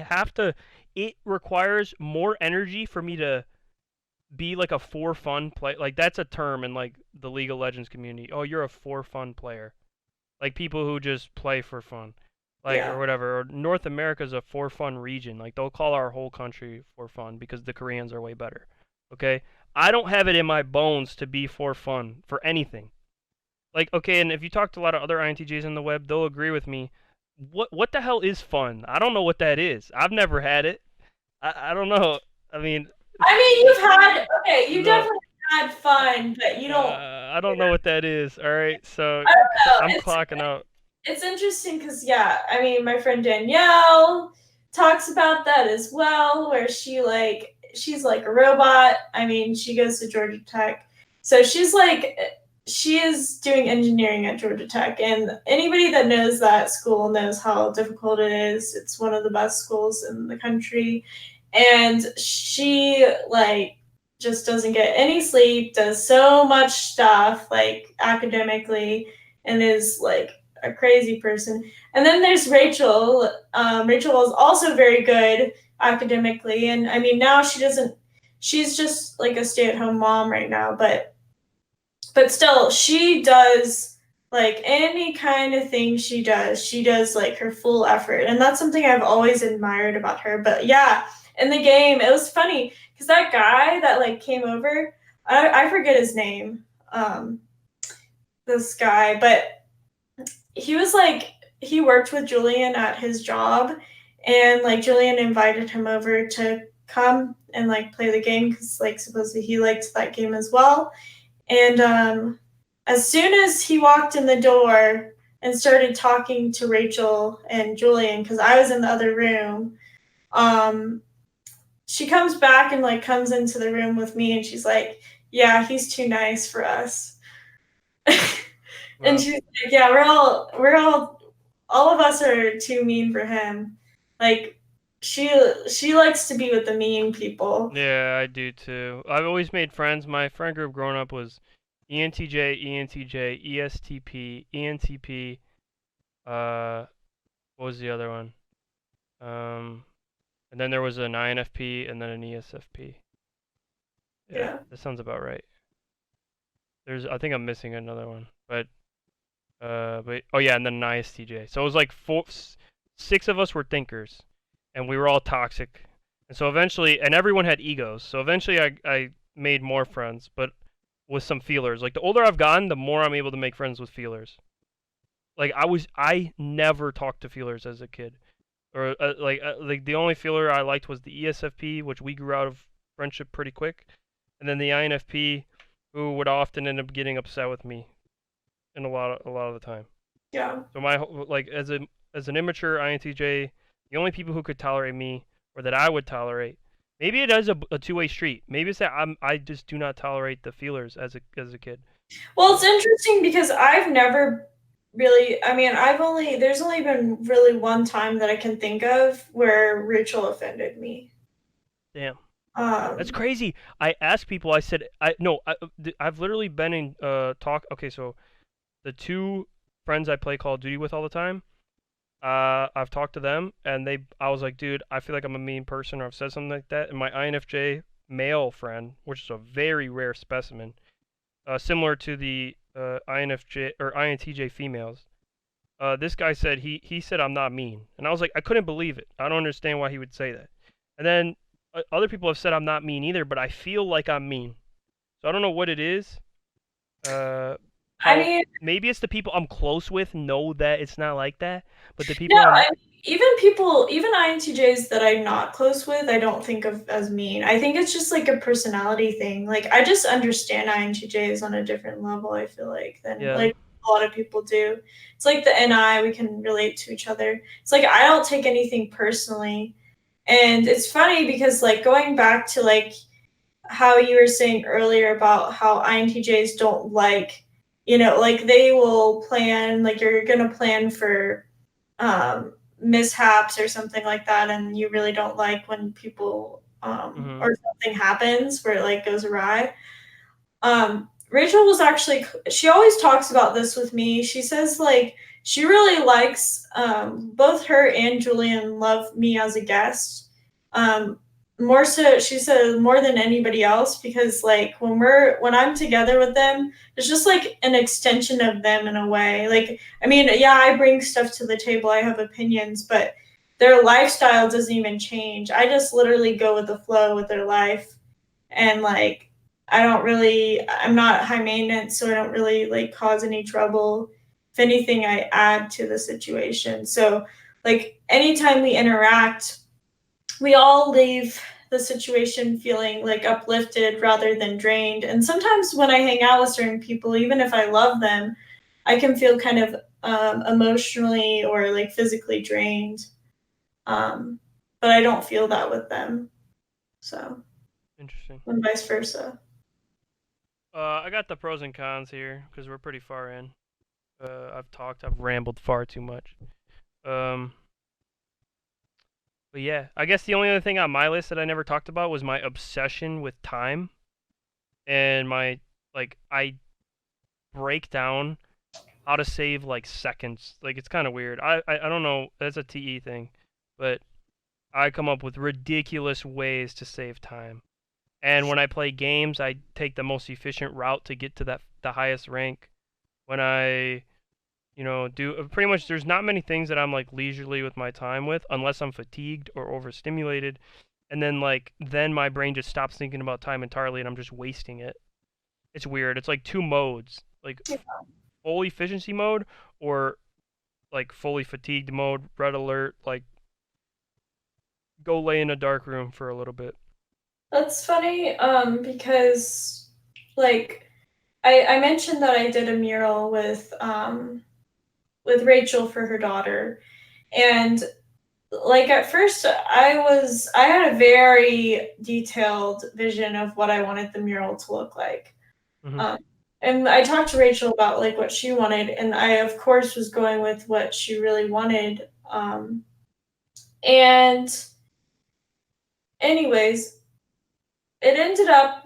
have to. It requires more energy for me to be like a for fun play. Like, that's a term in like the League of Legends community. Oh, you're a for fun player. Like, people who just play for fun. Like, Yeah. or whatever. Or North America is a for fun region. Like, they'll call our whole country for fun because the Koreans are way better. Okay? I don't have it in my bones to be for fun for anything. Like, okay, and if you talk to a lot of other INTJs in the web, they'll agree with me. What the hell is fun? I don't know what that is. I've never had it. I don't know. I mean, you definitely had fun, but you don't. I don't know what that is. All right, so I don't know. I'm clocking out. It's interesting because yeah, I mean, my friend Danielle talks about that as well, where she's like a robot. I mean, she goes to Georgia Tech, so she is doing engineering at Georgia Tech, and anybody that knows that school knows how difficult it is. It's one of the best schools in the country, and she like just doesn't get any sleep, does so much stuff like academically, and is like a crazy person. And then there's Rachel. Rachel is also very good academically, and I mean now she's just like a stay-at-home mom right now, but still, she does like any kind of thing she does like her full effort. And that's something I've always admired about her. But yeah, in the game, it was funny because that guy that like came over, I forget his name, this guy, but he was like, he worked with Julian at his job, and like Julian invited him over to come and like play the game because like supposedly he liked that game as well. And as soon as he walked in the door and started talking to Rachel and Julian, because I was in the other room, she comes back and like comes into the room with me, and she's like, "Yeah, he's too nice for us." Wow. And she's like, "Yeah, all of us are too mean for him." Like she likes to be with the mean people. Yeah, I do too. I've always made friends. My friend group growing up was ENTJ, ENTJ, ESTP, ENTP. What was the other one? And then there was an INFP and then an ESFP. Yeah. That sounds about right. I think I'm missing another one, but oh yeah, and then an ISTJ. So it was like 6 of us were thinkers, and we were all toxic. And so eventually, and everyone had egos. So eventually, I made more friends, but with some feelers. Like the older I've gotten, the more I'm able to make friends with feelers. Like I never talked to feelers as a kid, or like the only feeler I liked was the ESFP, which we grew out of friendship pretty quick, and then the INFP, who would often end up getting upset with me, in a lot of the time. Yeah. So like as an immature INTJ, the only people who could tolerate me, or that I would tolerate, maybe it is a two-way street. Maybe it's that I just do not tolerate the feelers as a kid. Well, it's interesting because I've never really, I mean, there's only been really one time that I can think of where Rachel offended me. Damn. That's crazy. I asked people, I said, I've literally been in talk. Okay, so the 2 friends I play Call of Duty with all the time, I've talked to them, and I was like, dude, I feel like I'm a mean person, or I've said something like that. And my INFJ male friend, which is a very rare specimen, similar to the INFJ or INTJ females, this guy said he said I'm not mean, and I was like, I couldn't believe it. I don't understand why he would say that. And then other people have said I'm not mean either, but I feel like I'm mean. So I don't know what it is. I mean, maybe it's the people I'm close with know that it's not like that, but the people no, even INTJs that I'm not close with, I don't think of as mean. I think it's just like a personality thing. Like I just understand INTJs on a different level, I feel like, than like a lot of people do. It's like the NI, we can relate to each other. It's like I don't take anything personally. And it's funny because like going back to like how you were saying earlier about how INTJs don't like, like they will plan, like you're going to plan for mishaps or something like that, and you really don't like when people or something happens where it like goes awry. Rachel was actually, she always talks about this with me. She says like she really likes both her and Julian love me as a guest. More so, she said, more than anybody else, because like when I'm together with them, it's just like an extension of them in a way. Like, I mean, yeah, I bring stuff to the table, I have opinions, but their lifestyle doesn't even change. I just literally go with the flow with their life. And like, I'm not high maintenance, so I don't really like cause any trouble. If anything, I add to the situation. So like anytime we interact, we all leave the situation feeling like uplifted rather than drained. And sometimes when I hang out with certain people, even if I love them, I can feel kind of emotionally or like physically drained. But I don't feel that with them. So interesting. And vice versa. I got the pros and cons here because we're pretty far in. I've rambled far too much. But yeah, I guess the only other thing on my list that I never talked about was my obsession with time, and I break down how to save like seconds. Like it's kind of weird. I don't know. That's a TE thing, but I come up with ridiculous ways to save time. And when I play games, I take the most efficient route to get to the highest rank. When I, do pretty much, there's not many things that I'm like leisurely with my time with, unless I'm fatigued or overstimulated, and then my brain just stops thinking about time entirely, and I'm just wasting it. It's weird. It's like two modes, like full efficiency mode or like fully fatigued mode, red alert, like go lay in a dark room for a little bit. That's funny, because like I mentioned that I did a mural with Rachel for her daughter, and like at first I had a very detailed vision of what I wanted the mural to look like. Mm-hmm. And I talked to Rachel about like what she wanted, and I of course was going with what she really wanted. And anyways, it ended up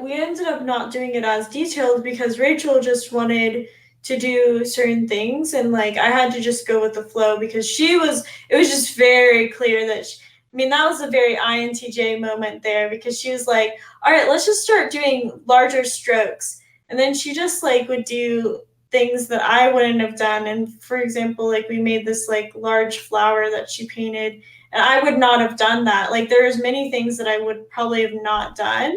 we ended up not doing it as detailed because Rachel just wanted to do certain things, and like I had to just go with the flow because it was just very clear that I mean that was a very INTJ moment there because she was like, all right, let's just start doing larger strokes, and then she just like would do things that I wouldn't have done. And for example, like we made this like large flower that she painted, and I would not have done that. Like there's many things that I would probably have not done,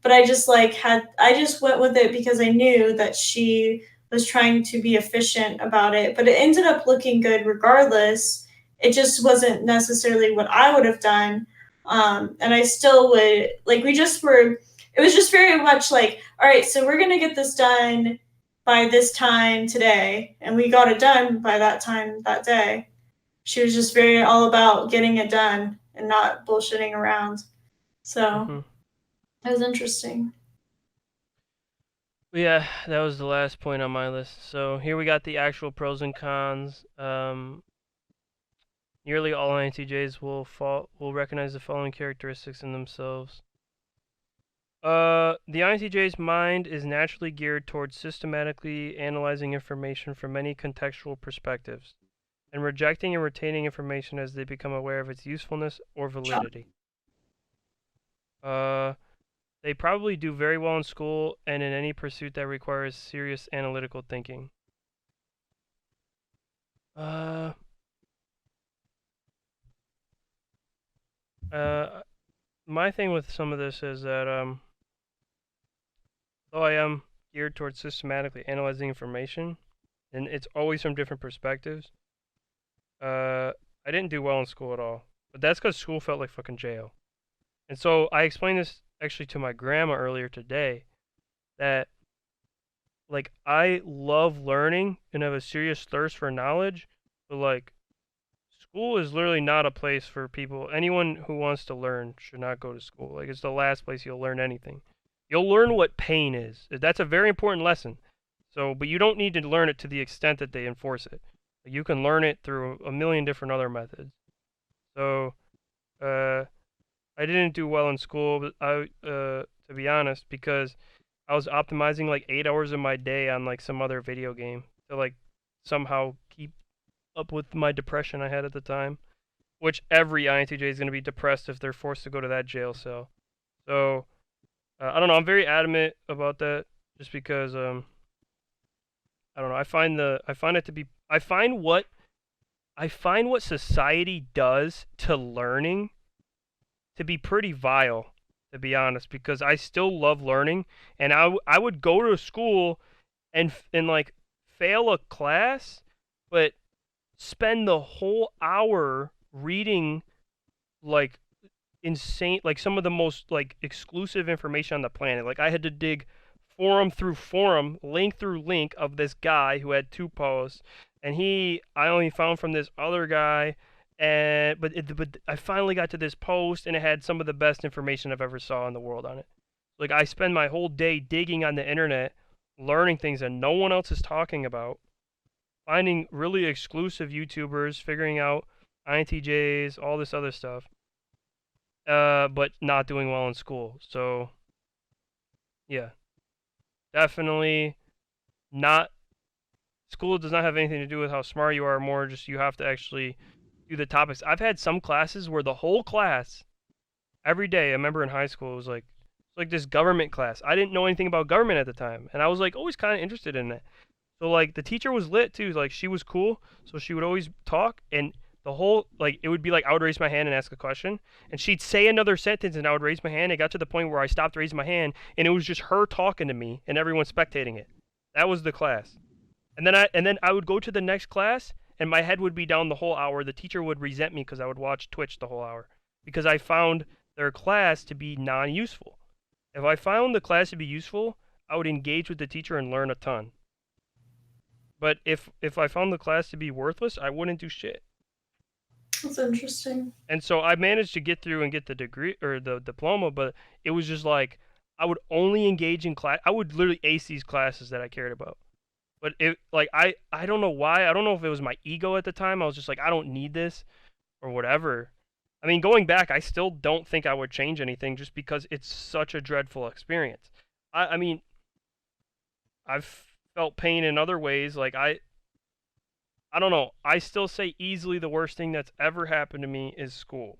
but I just I just went with it because I knew that she was trying to be efficient about it, but it ended up looking good regardless. It just wasn't necessarily what I would have done. And I still would like it was just very much like, all right, so we're gonna get this done by this time today, and we got it done by that time that day. She was just very all about getting it done and not bullshitting around. So it was interesting. Yeah, that was the last point on my list. So here we got the actual pros and cons. Nearly all INTJs will recognize the following characteristics in themselves. The INTJ's mind is naturally geared towards systematically analyzing information from many contextual perspectives, and rejecting and retaining information as they become aware of its usefulness or validity. They probably do very well in school and in any pursuit that requires serious analytical thinking. My thing with some of this is that though I am geared towards systematically analyzing information, and it's always from different perspectives, I didn't do well in school at all. But that's because school felt like fucking jail. And so I explained this actually to my grandma earlier today, that like I love learning and have a serious thirst for knowledge, but like school is literally not a place for people. Anyone who wants to learn should not go to school. Like it's the last place you'll learn anything. You'll learn what pain is. That's a very important lesson. So, but you don't need to learn it to the extent that they enforce it. You can learn it through a million different other methods. So, I didn't do well in school, but to be honest, because I was optimizing like 8 hours of my day on like some other video game to like somehow keep up with my depression I had at the time, which every INTJ is going to be depressed if they're forced to go to that jail cell. So I don't know. I'm very adamant about that, just because I don't know. I find what society does to learning to be pretty vile, to be honest, because I still love learning, and I would go to school and like fail a class, but spend the whole hour reading like insane, like some of the most like exclusive information on the planet. Like I had to dig forum through forum, link through link of this guy who had 2 posts, and I only found from this other guy, and but I finally got to this post, and it had some of the best information I've ever saw in the world on it. Like I spend my whole day digging on the internet, learning things that no one else is talking about, finding really exclusive YouTubers, figuring out INTJs, all this other stuff, but not doing well in school. So, yeah, definitely not. School does not have anything to do with how smart you are, more just you have to actually do the topics. I've had some classes where the whole class, every day, I remember in high school, it was like It's like this government class. I didn't know anything about government at the time, and I was like always kind of interested in it. So like the teacher was lit too. Like she was cool, so she would always talk, and the whole like it would be like I would raise my hand and ask a question, and she'd say another sentence, and I would raise my hand. It got to the point where I stopped raising my hand, and it was just her talking to me and everyone spectating it. That was the class. And then I would go to the next class, and my head would be down the whole hour. The teacher would resent me because I would watch Twitch the whole hour because I found their class to be non-useful. If I found the class to be useful, I would engage with the teacher and learn a ton. But if I found the class to be worthless, I wouldn't do shit. That's interesting. And so I managed to get through and get the degree or the diploma, but it was just like I would only engage in class. I would literally ace these classes that I cared about. But it like I don't know why. I don't know if it was my ego at the time. I was just like I don't need this or whatever. I mean, going back, I still don't think I would change anything just because it's such a dreadful experience. I mean, I've felt pain in other ways. Like I don't know. I still say easily the worst thing that's ever happened to me is school.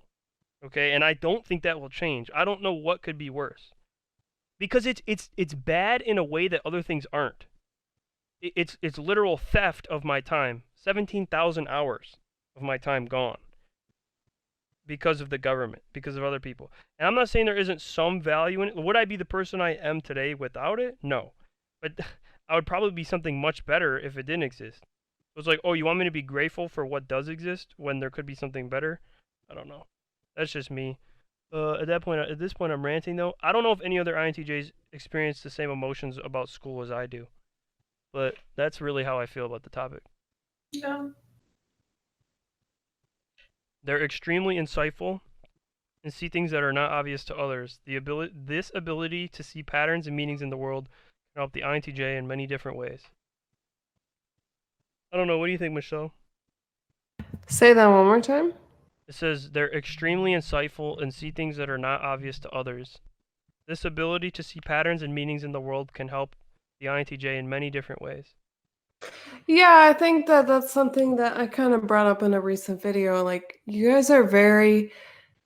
Okay, and I don't think that will change. I don't know what could be worse. Because it's bad in a way that other things aren't. It's literal theft of my time. 17,000 hours of my time gone. Because of the government, because of other people. And I'm not saying there isn't some value in it. Would I be the person I am today without it? No. But I would probably be something much better if it didn't exist. So it's like, oh, you want me to be grateful for what does exist when there could be something better? I don't know. That's just me. At this point, I'm ranting though. I don't know if any other INTJs experience the same emotions about school as I do. But that's really how I feel about the topic. Yeah. They're extremely insightful and see things that are not obvious to others. This ability to see patterns and meanings in the world can help the INTJ in many different ways. I don't know. What do you think, Michelle? Say that one more time. It says they're extremely insightful and see things that are not obvious to others. This ability to see patterns and meanings in the world can help the INTJ in many different ways. Yeah, I think that that's something that I kind of brought up in a recent video. Like, you guys are very,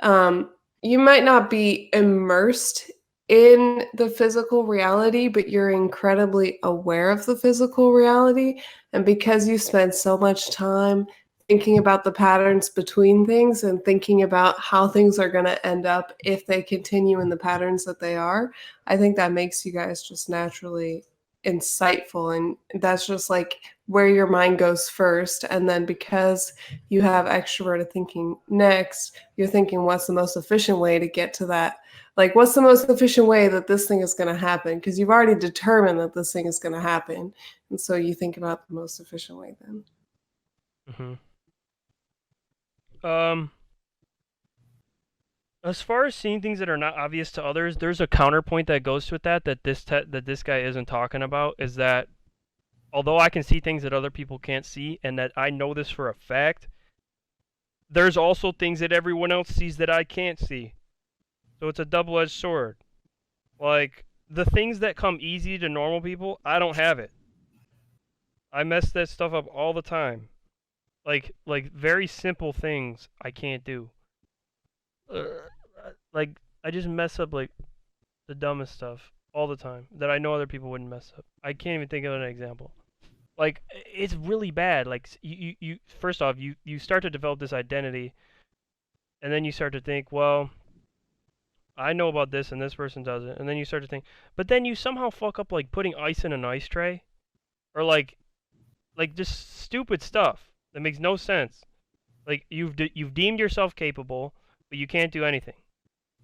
you might not be immersed in the physical reality, but you're incredibly aware of the physical reality. And because you spend so much time thinking about the patterns between things and thinking about how things are going to end up if they continue in the patterns that they are, I think that makes you guys just naturally insightful. And that's just like where your mind goes first. And then because you have extroverted thinking next, you're thinking, what's the most efficient way to get to that? Like, what's the most efficient way that this thing is going to happen? Because you've already determined that this thing is going to happen. And so you think about the most efficient way then. Mm-hmm. As far as seeing things that are not obvious to others, there's a counterpoint that goes with that this guy isn't talking about, is that although I can see things that other people can't see, and that I know this for a fact, there's also things that everyone else sees that I can't see. So it's a double-edged sword. Like, the things that come easy to normal people, I don't have it. I mess that stuff up all the time. Like very simple things I can't do. Like, I just mess up, like, the dumbest stuff all the time that I know other people wouldn't mess up. I can't even think of an example. Like, it's really bad. Like, you first off, you start to develop this identity, and then you start to think, well, I know about this and this person doesn't. And then you start to think, but then you somehow fuck up, like, putting ice in an ice tray, or like just stupid stuff that makes no sense. Like, you've deemed yourself capable, but you can't do anything.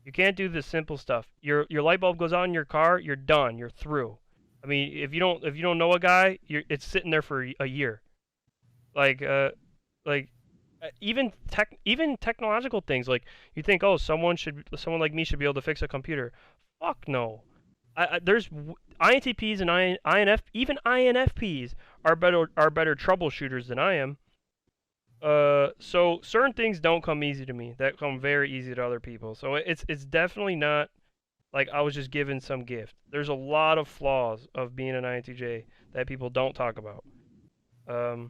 You can't do the simple stuff. Your light bulb goes on in your car, you're done. You're through. I mean, if you don't know a guy, it's sitting there for a year. Like even technological things. Like, you think, oh, someone like me should be able to fix a computer. Fuck no. There's INTPs and even INFPs are better troubleshooters than I am. So certain things don't come easy to me. That come very easy to other people. So it's definitely not like I was just given some gift. There's a lot of flaws of being an INTJ that people don't talk about. And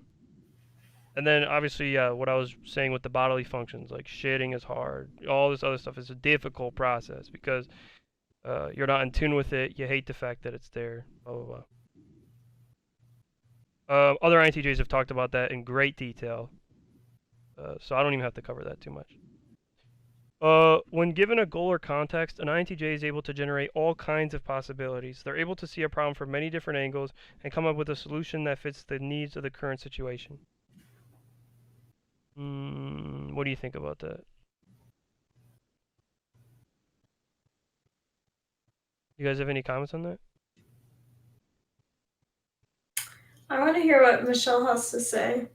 then obviously, what I was saying with the bodily functions, like shitting is hard. All this other stuff is a difficult process because You're not in tune with it. You hate the fact that it's there. Blah blah blah. Other INTJs have talked about that in great detail, so I don't even have to cover that too much. When given a goal or context, an INTJ is able to generate all kinds of possibilities. They're able to see a problem from many different angles and come up with a solution that fits the needs of the current situation. What do you think about that? You guys have any comments on that? I want to hear what Michelle has to say.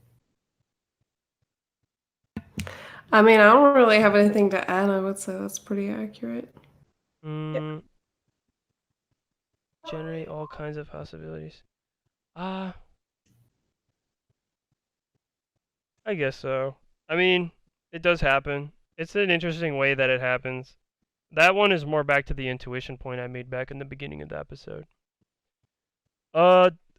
I mean, I don't really have anything to add. I would say that's pretty accurate. Generate all kinds of possibilities. I guess so. I mean, it does happen. It's an interesting way that it happens. That one is more back to the intuition point I made back in the beginning of the episode.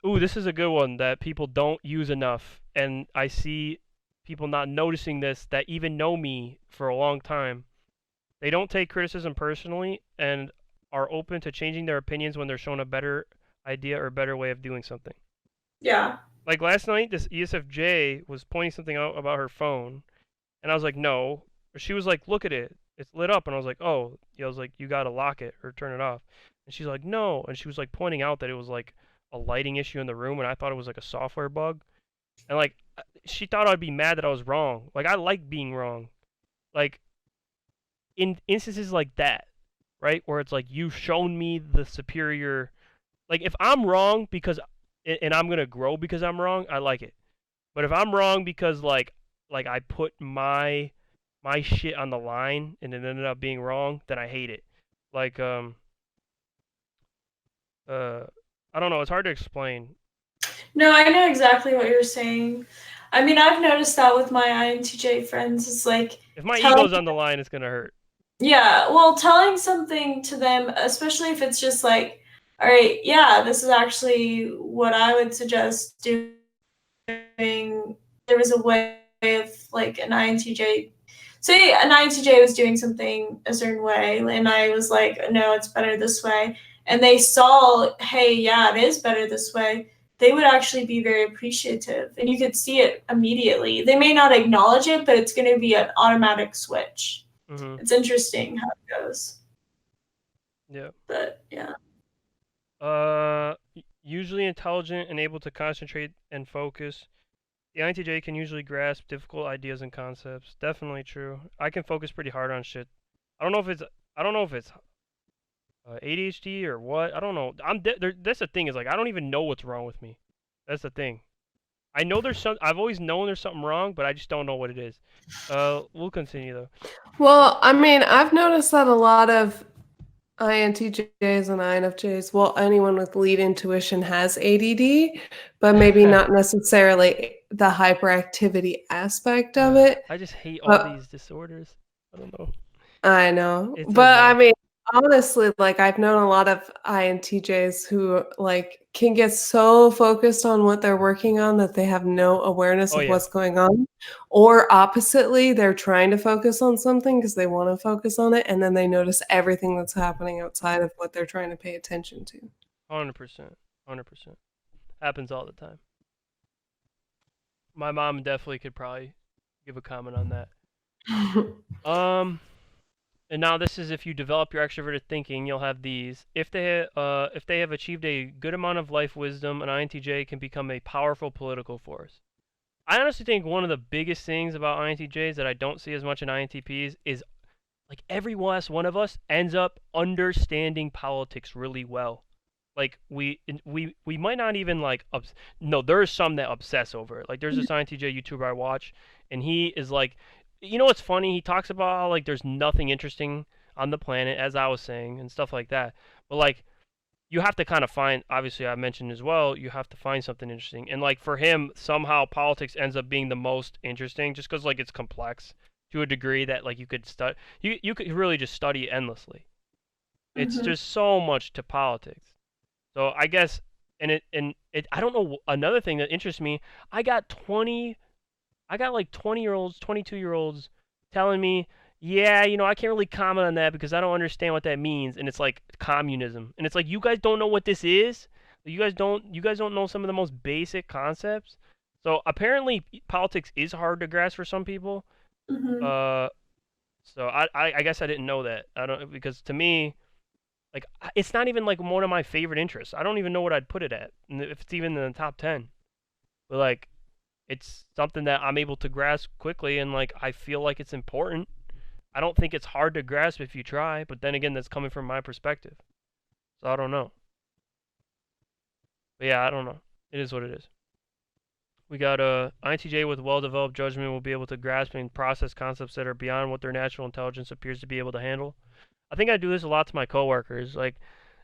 This is a good one that people don't use enough, and I see people not noticing this that even know me for a long time. They don't take criticism personally and are open to changing their opinions when they're shown a better idea or a better way of doing something. Yeah. Like last night, this ESFJ was pointing something out about her phone, and I was like, no. She was like, look at it. It's lit up. And I was like, oh. I was like, you got to lock it or turn it off. And she's like, no. And she was like pointing out that it was like a lighting issue in the room, and I thought it was like a software bug. And like, she thought I'd be mad that I was wrong. Like, I like being wrong. Like, in instances like that, right? Where it's like, you've shown me the superior. Like, if I'm wrong because, and I'm going to grow because I'm wrong, I like it. But if I'm wrong because like I put my shit on the line and it ended up being wrong, then I hate it. Like I don't know, it's hard to explain. No, I know exactly what you're saying. I mean, I've noticed that with my INTJ friends. It's like, if my ego's on the line, it's gonna hurt. Yeah, well, telling something to them, especially if it's just like, all right, yeah, this is actually what I would suggest doing. There was a way of like an INTJ. Say an INTJ was doing something a certain way, and I was like, no, it's better this way. And they saw, hey, yeah, it is better this way. They would actually be very appreciative, and you could see it immediately. They may not acknowledge it, but it's going to be an automatic switch. Mm-hmm. It's interesting how it goes. Yeah. But yeah. Usually intelligent and able to concentrate and focus. The INTJ can usually grasp difficult ideas and concepts. Definitely true. I can focus pretty hard on shit. I don't know if it's ADHD or what. I don't know. That's the thing is like I don't even know what's wrong with me. That's the thing. I know there's some. I've always known there's something wrong, but I just don't know what it is. We'll continue though. Well, I mean, I've noticed that a lot of INTJs and INFJs, well, anyone with lead intuition has ADD, but maybe not necessarily the hyperactivity aspect of it. I just hate all these disorders. I don't know. I know. But I mean, honestly, like I've known a lot of INTJs who like can get so focused on what they're working on that they have no awareness of what's going on. Or oppositely, they're trying to focus on something because they want to focus on it, and then they notice everything that's happening outside of what they're trying to pay attention to. 100%. 100%. Happens all the time. My mom definitely could probably give a comment on that. And now this is if you develop your extroverted thinking, you'll have these. If they have achieved a good amount of life wisdom, an INTJ can become a powerful political force. I honestly think one of the biggest things about INTJs that I don't see as much in INTPs is like every last one of us ends up understanding politics really well. Like we might not even like no, there's some that obsess over it. Like there's this INTJ YouTuber I watch, and he is like, you know what's funny? He talks about how like there's nothing interesting on the planet, as I was saying, and stuff like that. But like you have to kind of find, obviously I mentioned as well, you have to find something interesting. And like for him, somehow politics ends up being the most interesting just because like it's complex to a degree that like you could study, you could really just study endlessly. It's just so much to politics. So I guess, and it I don't know, another thing that interests me, I got like 20-year-olds, 22-year-olds telling me, yeah, I can't really comment on that because I don't understand what that means, and it's like communism, and it's like you guys don't know what this is. You guys don't know some of the most basic concepts. So apparently, politics is hard to grasp for some people. Mm-hmm. So I guess I didn't know that. I don't because to me, like it's not even like one of my favorite interests. I don't even know what I'd put it at, if it's even in the top 10. But like, it's something that I'm able to grasp quickly, and like I feel like it's important. I don't think it's hard to grasp if you try, but then again, that's coming from my perspective. So I don't know. But yeah, I don't know. It is what it is. We got INTJ with well-developed judgment will be able to grasp and process concepts that are beyond what their natural intelligence appears to be able to handle. I think I do this a lot to my coworkers. Like,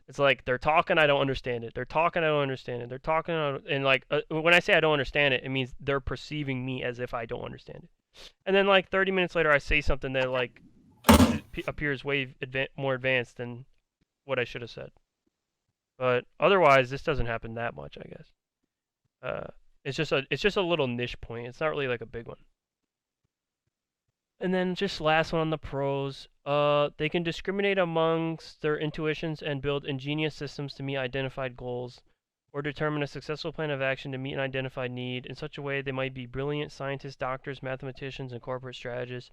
it's like they're talking, I don't understand it. They're talking, I don't understand it. They're talking, and like when I say I don't understand it, it means they're perceiving me as if I don't understand it. And then like 30 minutes later, I say something that like appears way more advanced than what I should have said. But otherwise, this doesn't happen that much, I guess. It's just a little niche point. It's not really like a big one. And then just last one on the pros. They can discriminate amongst their intuitions and build ingenious systems to meet identified goals, or determine a successful plan of action to meet an identified need. In such a way, they might be brilliant scientists, doctors, mathematicians, and corporate strategists.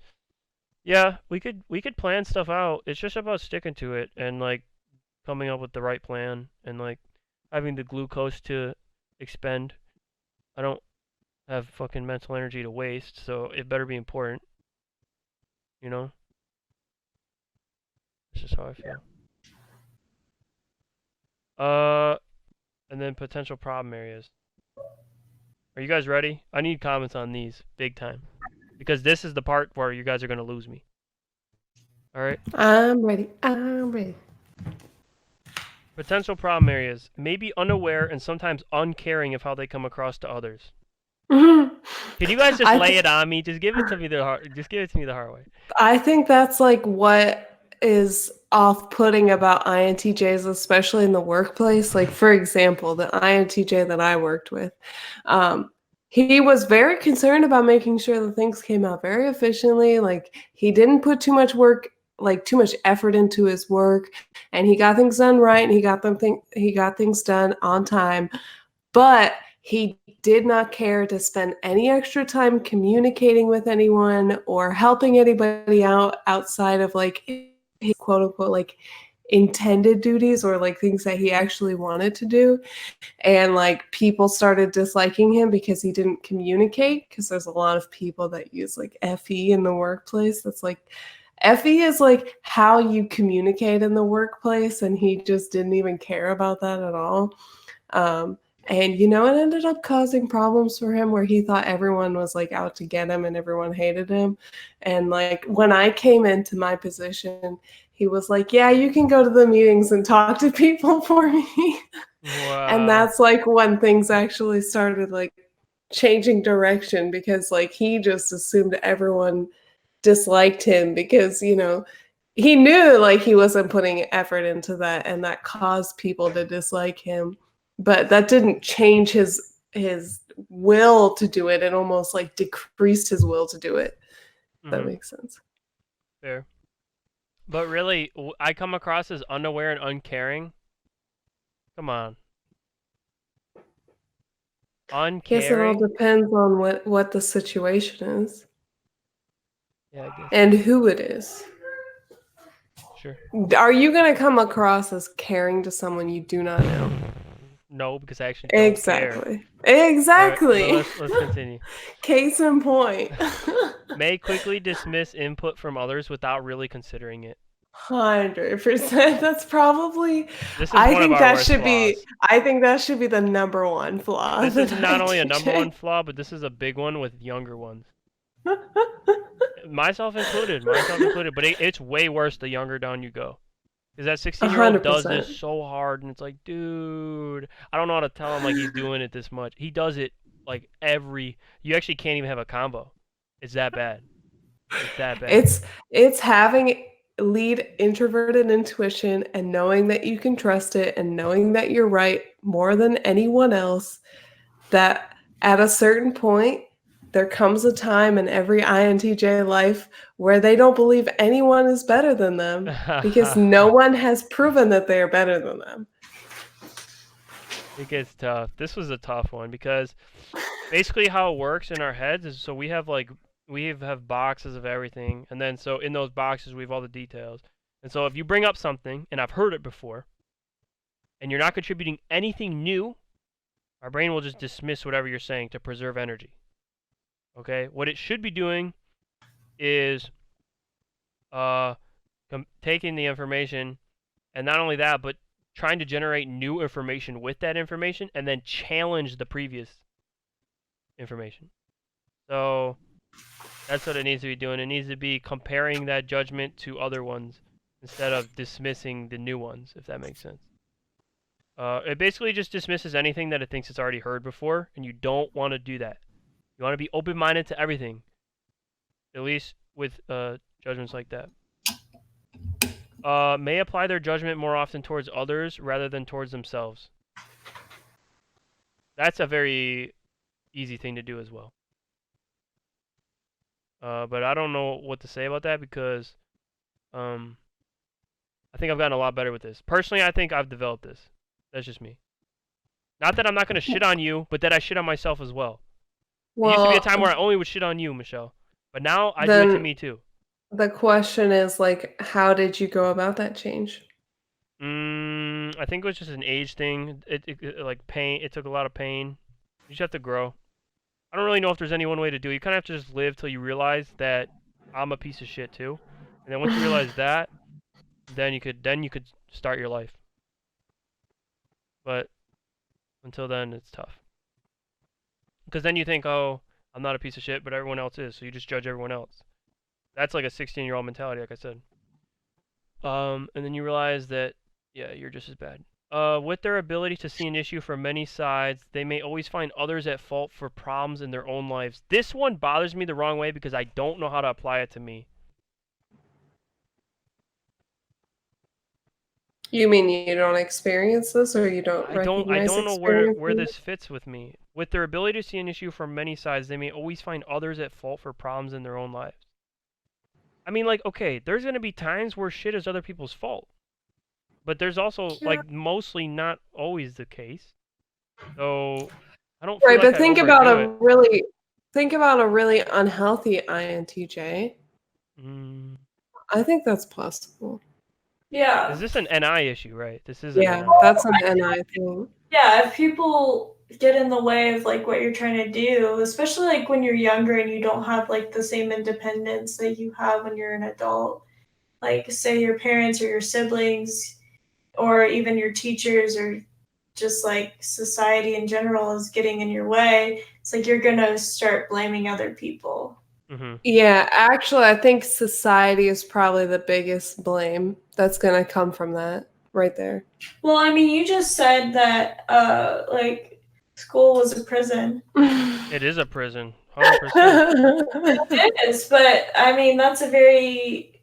Yeah, we could plan stuff out. It's just about sticking to it and like coming up with the right plan and like having the glucose to expend. I don't have fucking mental energy to waste, so it better be important. You know? That's just how I feel. And then potential problem areas. Are you guys ready? I need comments on these big time. Because this is the part where you guys are going to lose me. All right? I'm ready. I'm ready. Potential problem areas. May be unaware and sometimes uncaring of how they come across to others. Mhm. Can you guys just lay it on me? Just give it to me the hard. Just give it to me the hard way. I think that's like what is off-putting about INTJs, especially in the workplace. Like, for example, the INTJ that I worked with, he was very concerned about making sure that things came out very efficiently. Like, he didn't put too much work, like too much effort into his work, and he got things done right, and he got things done on time. But he did not care to spend any extra time communicating with anyone or helping anybody out outside of like his quote unquote like intended duties or like things that he actually wanted to do. And like people started disliking him because he didn't communicate, because there's a lot of people that use like FE in the workplace. That's like FE is like how you communicate in the workplace, and he just didn't even care about that at all. And it ended up causing problems for him where he thought everyone was like out to get him and everyone hated him. And like when I came into my position, he was like, yeah, you can go to the meetings and talk to people for me. Wow. And that's like when things actually started like changing direction, because like he just assumed everyone disliked him because, he knew like he wasn't putting effort into that, and that caused people to dislike him. But that didn't change his will to do it. It almost like decreased his will to do it. If that makes sense. Fair. But really, I come across as unaware and uncaring. Come on. Uncaring? Guess it all depends on what the situation is. Yeah, I guess. And who it is. Sure. Are you going to come across as caring to someone you do not know? No, because I actually don't Exactly. care. Exactly. Right, let's continue. Case in point. May quickly dismiss input from others without really considering it. 100%. That's probably. This is I one think of our that worst should flaws. be. I think that should be the number one flaw. This is not only a number one flaw, but this is a big one with younger ones. Myself included. But it's way worse the younger down you go. Because that 16-year-old does this so hard, and it's like, dude, I don't know how to tell him like he's doing it this much. He does it like you actually can't even have a combo. It's that bad. It's that bad. It's having lead introverted intuition and knowing that you can trust it and knowing that you're right more than anyone else, that at a certain point there comes a time in every INTJ life where they don't believe anyone is better than them because no one has proven that they are better than them. It gets tough. This was a tough one because basically how it works in our heads is so we have boxes of everything, and then so in those boxes we have all the details. And so if you bring up something, and I've heard it before, and you're not contributing anything new, our brain will just dismiss whatever you're saying to preserve energy. Okay? What it should be doing is taking the information, and not only that, but trying to generate new information with that information and then challenge the previous information. So that's what it needs to be doing. It needs to be comparing that judgment to other ones instead of dismissing the new ones, if that makes sense. It basically just dismisses anything that it thinks it's already heard before, and you don't want to do that. You want to be open-minded to everything, at least with judgments like that. May apply their judgment more often towards others rather than towards themselves. That's a very easy thing to do as well. But I don't know what to say about that because I think I've gotten a lot better with this. Personally, I think I've developed this. That's just me. Not that I'm not going to shit on you, but that I shit on myself as well. There used to be a time where I only would shit on you, Michelle. But now I do it to me too. The question is, like, how did you go about that change? I think it was just an age thing. It like pain. It took a lot of pain. You just have to grow. I don't really know if there's any one way to do it. You kind of have to just live till you realize that I'm a piece of shit too. And then once you realize that, then you could start your life. But until then, it's tough. Because then you think, oh, I'm not a piece of shit, but everyone else is. So you just judge everyone else. That's like a 16-year-old mentality, like I said. And then you realize that, yeah, you're just as bad. With their ability to see an issue from many sides, they may always find others at fault for problems in their own lives. This one bothers me the wrong way because I don't know how to apply it to me. You mean you don't experience this, or you don't recognize I don't know where this fits with me. With their ability to see an issue from many sides, they may always find others at fault for problems in their own lives. I mean, like, okay, there's going to be times where shit is other people's fault. But there's also, like, mostly not always the case. So, I don't feel right, like but think about a really unhealthy INTJ. I think that's possible. Yeah. Is this an NI issue, right? This is that's an NI thing. Yeah, if people get in the way of like what you're trying to do, especially like when you're younger and you don't have like the same independence that you have when you're an adult, like say your parents or your siblings or even your teachers or just like society in general is getting in your way, it's like you're gonna start blaming other people. Yeah, actually, I think society is probably the biggest blame that's gonna come from that right there. Well, I mean, you just said that like school was a prison. It is a prison, 100%. It is, but I mean, that's a very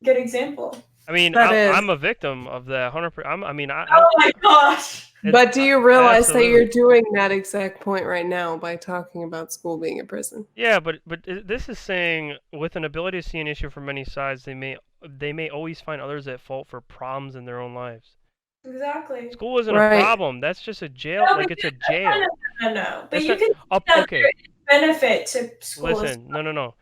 good example. I mean, I'm a victim of that 100%. Oh my gosh! But do you realize that you're doing that exact point right now by talking about school being a prison? Yeah, but this is saying with an ability to see an issue from many sides, they may always find others at fault for problems in their own lives. Exactly. School isn't a problem. That's just a jail. No, like it's a jail. No. But you can benefit to school. Listen, no.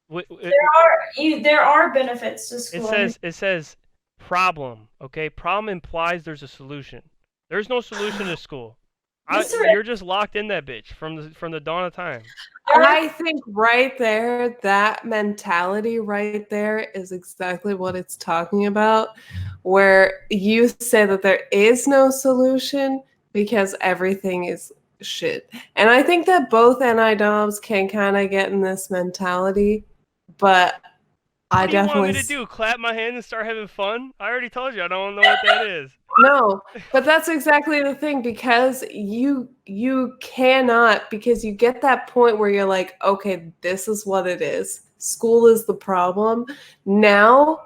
There are benefits to school. It says problem. Okay, problem implies there's a solution. There's no solution to school. You're just locked in that bitch from the dawn of time. I think right there, that mentality right there is exactly what it's talking about, where you say that there is no solution because everything is shit. And I think that both NI-DOMs can kind of get in this mentality, but what do you want me to do? Clap my hands and start having fun? I already told you I don't know what that is. No, but that's exactly the thing, because you cannot, because you get that point where you're like, okay, this is what it is. School is the problem. Now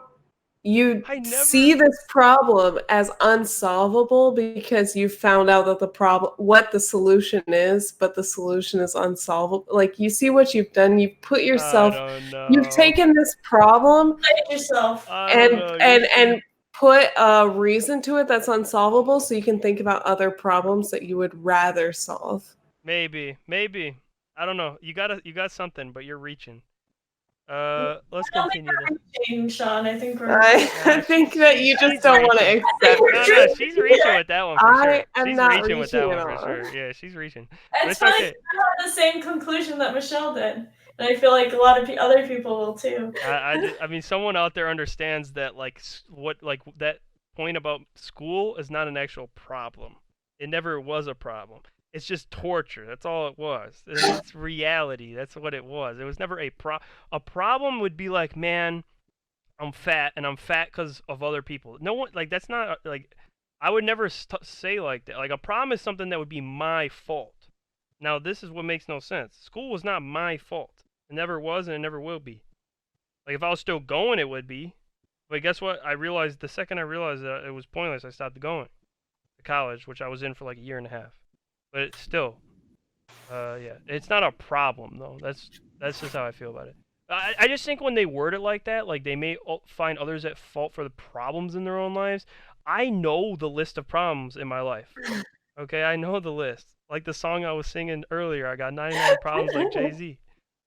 you I never- see this problem as unsolvable because you found out that what the solution is, but the solution is unsolvable. Like, you see what you've done. You've put yourself. I don't know. You've taken this problem Play yourself. I don't know. and put a reason to it that's unsolvable, so you can think about other problems that you would rather solve. Maybe. I don't know. You got something, but you're reaching. Let's continue. Shaun, I think I think that you just don't want to accept it. No, she's reaching with that one for sure. I am She's not reaching with that reaching one at for all. sure. Yeah, she's reaching. It's funny, okay. I had the same conclusion that Michelle did, and I feel like a lot of other people will too. I mean, someone out there understands that, like, that point about school is not an actual problem. It never was a problem. It's just torture. That's all it was. It's reality. That's what it was. It was never a problem would be like, man, I'm fat, and I'm fat because of other people. No one, like, that's not, like, I would never say like that. Like, a problem is something that would be my fault. Now, this is what makes no sense. School was not my fault. It never was, and it never will be. Like, if I was still going, it would be. But guess what? I realized, the second I realized that it was pointless, I stopped going to college, which I was in for like a year and a half. But it's still, yeah, it's not a problem though. That's just how I feel about it. I just think when they word it like that, like they may find others at fault for the problems in their own lives. I know the list of problems in my life. Okay, I know the list. Like the song I was singing earlier, I got 99 problems like Jay-Z.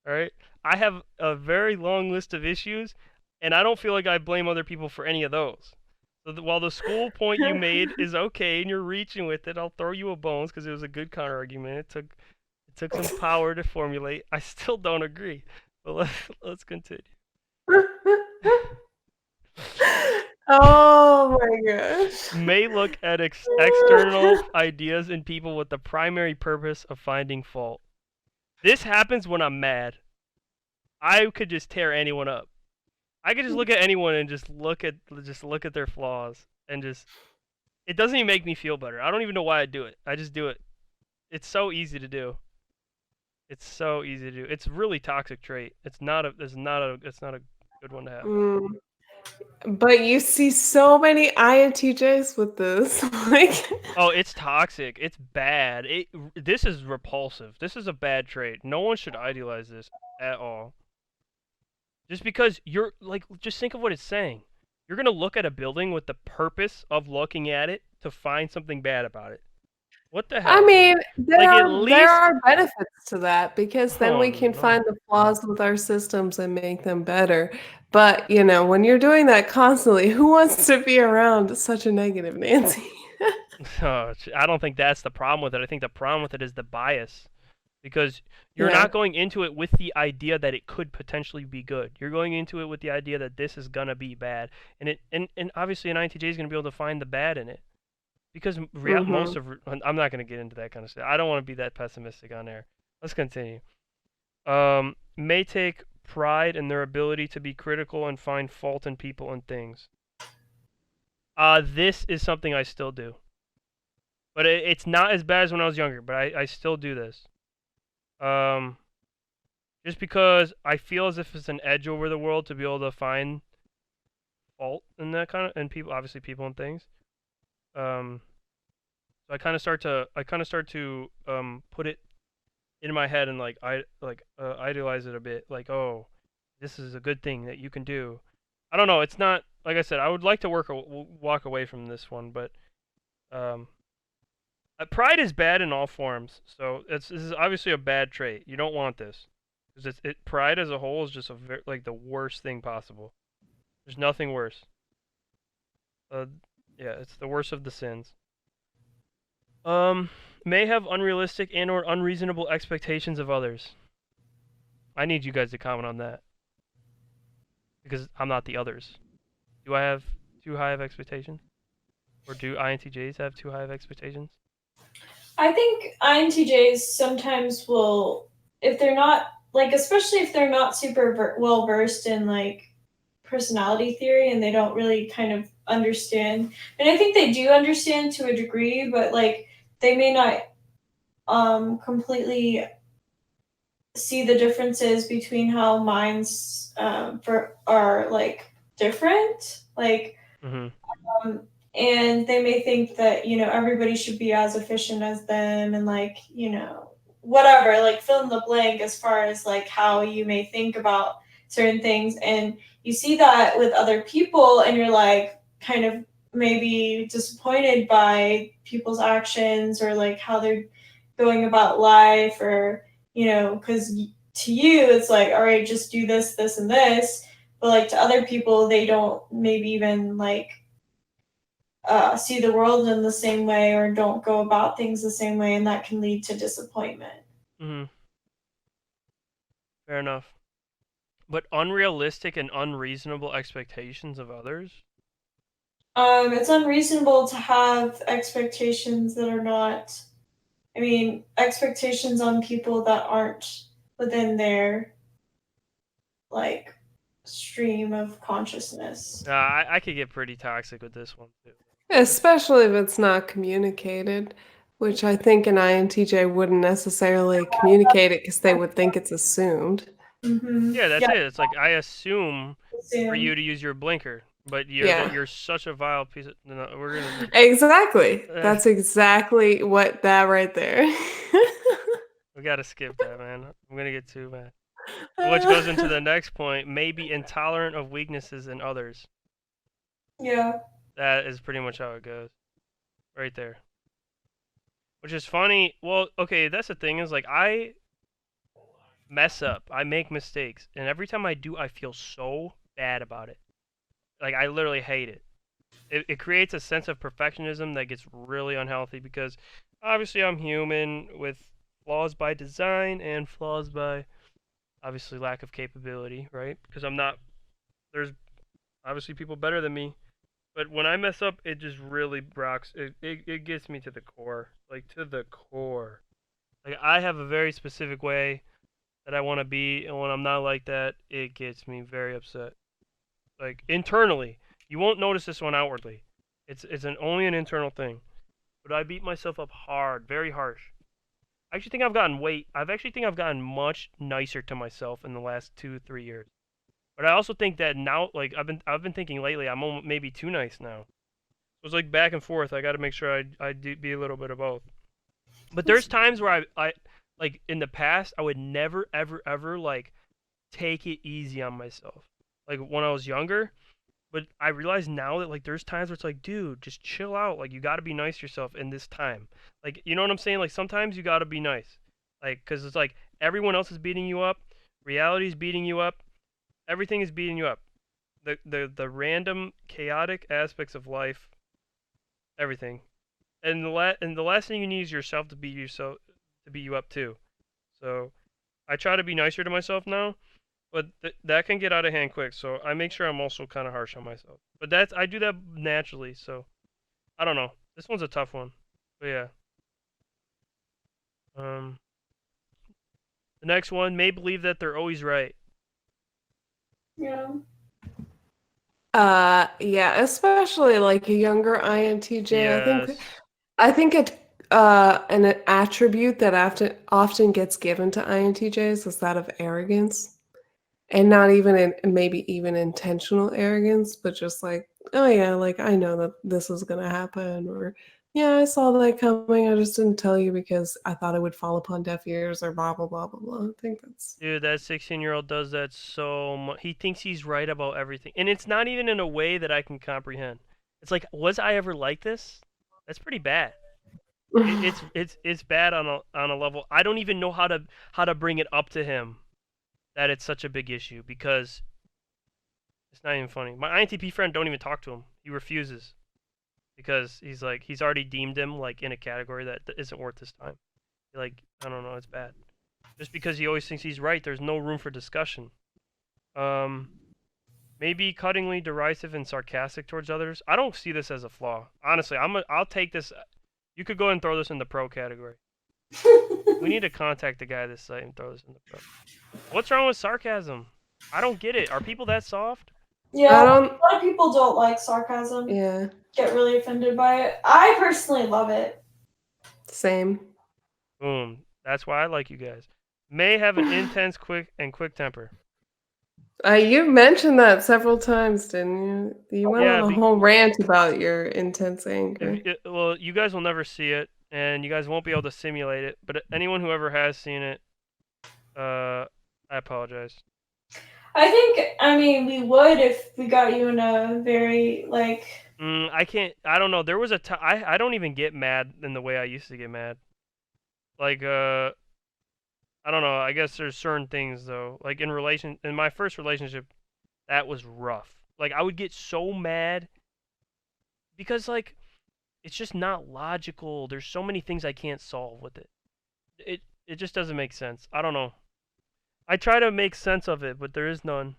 All right, I have a very long list of issues, and I don't feel like I blame other people for any of those. So while the school point you made is okay and you're reaching with it, I'll throw you a bones because it was a good counter argument. It took some power to formulate. I still don't agree, but let's continue. Oh my gosh. May look at external ideas in people with the primary purpose of finding fault. This happens when I'm mad. I could just tear anyone up. I could just look at anyone and just look at their flaws and just, it doesn't even make me feel better. I don't even know why I do it. I just do it. It's so easy to do. It's so easy to do. It's really toxic trait. It's not a good one to have. But you see so many INTJs with this. Like, oh, it's toxic. It's bad. This is repulsive. This is a bad trait. No one should idealize this at all. Just because you're, like, just think of what it's saying. You're going to look at a building with the purpose of looking at it to find something bad about it. What the hell? I mean, there are benefits to that, because then we can find the flaws with our systems and make them better. But, you know, when you're doing that constantly, who wants to be around such a negative Nancy? Oh, I don't think that's the problem with it. I think the problem with it is the bias. Because you're not going into it with the idea that it could potentially be good. You're going into it with the idea that this is going to be bad. And obviously an INTJ is going to be able to find the bad in it. Because most of... I'm not going to get into that kind of stuff. I don't want to be that pessimistic on air. Let's continue. May take pride in their ability to be critical and find fault in people and things. This is something I still do. But it's not as bad as when I was younger, but I still do this. Just because I feel as if it's an edge over the world to be able to find fault in that kind of, and people, obviously people and things. So I kind of start to put it in my head and idealize it a bit. Like, oh, this is a good thing that you can do. I don't know. It's not, like I said, I would like to walk away from this one, but pride is bad in all forms, so this is obviously a bad trait. You don't want this, because pride as a whole is just like the worst thing possible. There's nothing worse. Yeah, it's the worst of the sins. May have unrealistic and/or unreasonable expectations of others. I need you guys to comment on that, because I'm not the others. Do I have too high of expectations, or do INTJs have too high of expectations? I think INTJs sometimes will, if they're not, like, especially if they're not super well versed in, like, personality theory and they don't really kind of understand. And I think they do understand to a degree, but, like, they may not completely see the differences between how minds are, like, different. Like, and they may think that, everybody should be as efficient as them and like, whatever, like fill in the blank as far as like how you may think about certain things. And you see that with other people and you're like kind of maybe disappointed by people's actions or like how they're going about life or, because to you it's like, all right, just do this, this, and this. But like to other people, they don't maybe even like see the world in the same way or don't go about things the same way, and that can lead to disappointment. Fair enough. But unrealistic and unreasonable expectations of others? It's unreasonable to have expectations that are not, expectations on people that aren't within their, like, stream of consciousness. I could get pretty toxic with this one, too. Especially if it's not communicated, which I think an INTJ wouldn't necessarily communicate it because they would think it's assumed. Yeah, that's it. It's like, I assume for you to use your blinker, but you're such a vile piece of... No, we're gonna... Exactly. That's exactly what that right there. We gotta skip that, man. I'm gonna get too mad. Which goes into the next point, may be intolerant of weaknesses in others. Yeah. That is pretty much how it goes. Right there. Which is funny. Well, okay, that's the thing is, like, I mess up. I make mistakes. And every time I do, I feel so bad about it. Like, I literally hate it. It creates a sense of perfectionism that gets really unhealthy because, obviously, I'm human with flaws by design and flaws by, obviously, lack of capability, right? Because there's obviously people better than me. But when I mess up, it just really rocks. It gets me to the core. Like, to the core. Like, I have a very specific way that I want to be, and when I'm not like that, it gets me very upset. Like, internally. You won't notice this one outwardly. It's only an internal thing. But I beat myself up hard, very harsh. I actually think I've gotten much nicer to myself in the last 2-3 years. But I also think that now, like I've been thinking lately, I'm maybe too nice now. So it's like back and forth. I got to make sure I do be a little bit of both. But there's times where I like in the past I would never ever like take it easy on myself. Like when I was younger, but I realize now that like there's times where it's like, dude, just chill out. Like you got to be nice to yourself in this time. Like you know what I'm saying? Like sometimes you got to be nice. Like cuz it's like everyone else is beating you up, reality is beating you up. Everything is beating you up. The random chaotic aspects of life, everything, and the last thing you need is yourself to beat you up too. So I try to be nicer to myself now, but that can get out of hand quick. So I make sure I'm also kind of harsh on myself. But I do that naturally. So I don't know. This one's a tough one, but yeah. The next one may believe that they're always right. Yeah. Yeah, especially like a younger INTJ. Yes. I think an attribute that often gets given to INTJs is that of arrogance. And not even maybe even intentional arrogance, but just like, oh yeah, like I know that this is gonna happen, or yeah, I saw that coming. I just didn't tell you because I thought it would fall upon deaf ears or blah blah blah blah blah. I think that's Dude, that 16-year-old does that so much. He thinks he's right about everything. And it's not even in a way that I can comprehend. It's like, was I ever like this? That's pretty bad. It's bad on a level. I don't even know how to bring it up to him that it's such a big issue because it's not even funny. My INTP friend don't even talk to him. He refuses because he's already deemed him like in a category that isn't worth his time. Like, I don't know, it's bad. Just because he always thinks he's right, there's no room for discussion. Maybe cuttingly derisive and sarcastic towards others. I don't see this as a flaw. Honestly, I'll take this. You could go ahead and throw this in the pro category. We need to contact the guy at this site and throw this in the pro. What's wrong with sarcasm? I don't get it. Are people that soft? Yeah, a lot of people don't like sarcasm. Yeah. Get really offended by it. I personally love it. Same. Boom. That's why I like you guys. May have an intense, quick temper. You mentioned that several times, didn't you? You went Yeah, on a whole rant about your intense anger. well, you guys will never see it, and you guys won't be able to simulate it. But anyone who ever has seen it, I apologize. I mean, we would if we got you in a very, like... I can't. I don't know. There was a time. I don't even get mad in the way I used to get mad. Like, I don't know. I guess there's certain things though. Like in my first relationship, that was rough. Like I would get so mad because like it's just not logical. There's so many things I can't solve with it. It just doesn't make sense. I don't know. I try to make sense of it, but there is none.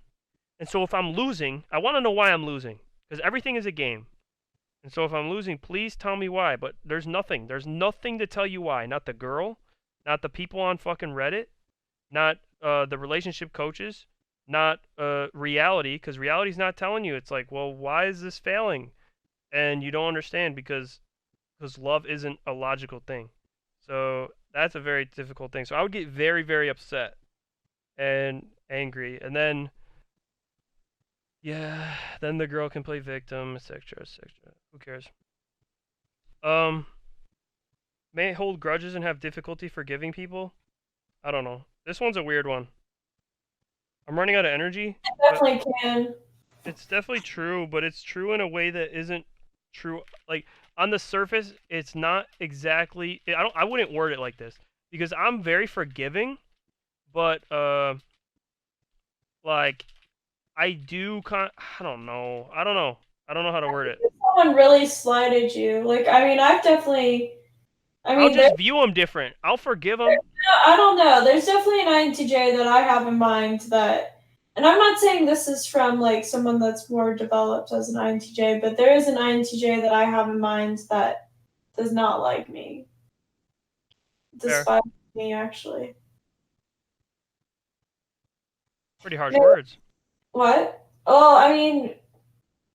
And so if I'm losing, I want to know why I'm losing because everything is a game. And so if I'm losing, please tell me why. But there's nothing. There's nothing to tell you why. Not the girl, not the people on fucking Reddit, not the relationship coaches, not reality, because reality's not telling you. It's like, well, why is this failing? And you don't understand because love isn't a logical thing. So that's a very difficult thing. So I would get very, very upset and angry, and then yeah, then the girl can play victim, etc., etc. Who cares? May hold grudges and have difficulty forgiving people. I don't know. This one's a weird one. I'm running out of energy. Definitely can. It's definitely true, but it's true in a way that isn't true. Like on the surface, it's not exactly. I wouldn't word it like this because I'm very forgiving, but like I do kind. I don't know. I don't know how to word it. Someone really slighted you. Like, I mean, I've definitely... I I'll mean, just view them different. I'll forgive them. I don't know. There's definitely an INTJ that I have in mind that, and I'm not saying this is from like someone that's more developed as an INTJ, but there is an INTJ that I have in mind that does not like me, despite me actually. Pretty harsh words. What? Oh, I mean,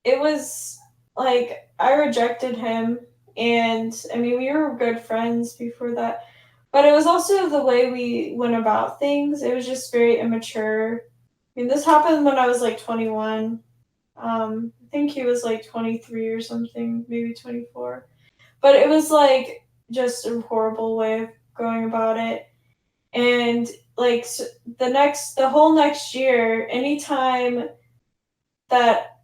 it was like I rejected him, and I mean we were good friends before that, but it was also the way we went about things. It was just very immature. I mean, this happened when I was like 21. I think he was like 23 or something, maybe 24. But it was like just a horrible way of going about it. And like the whole next year, anytime that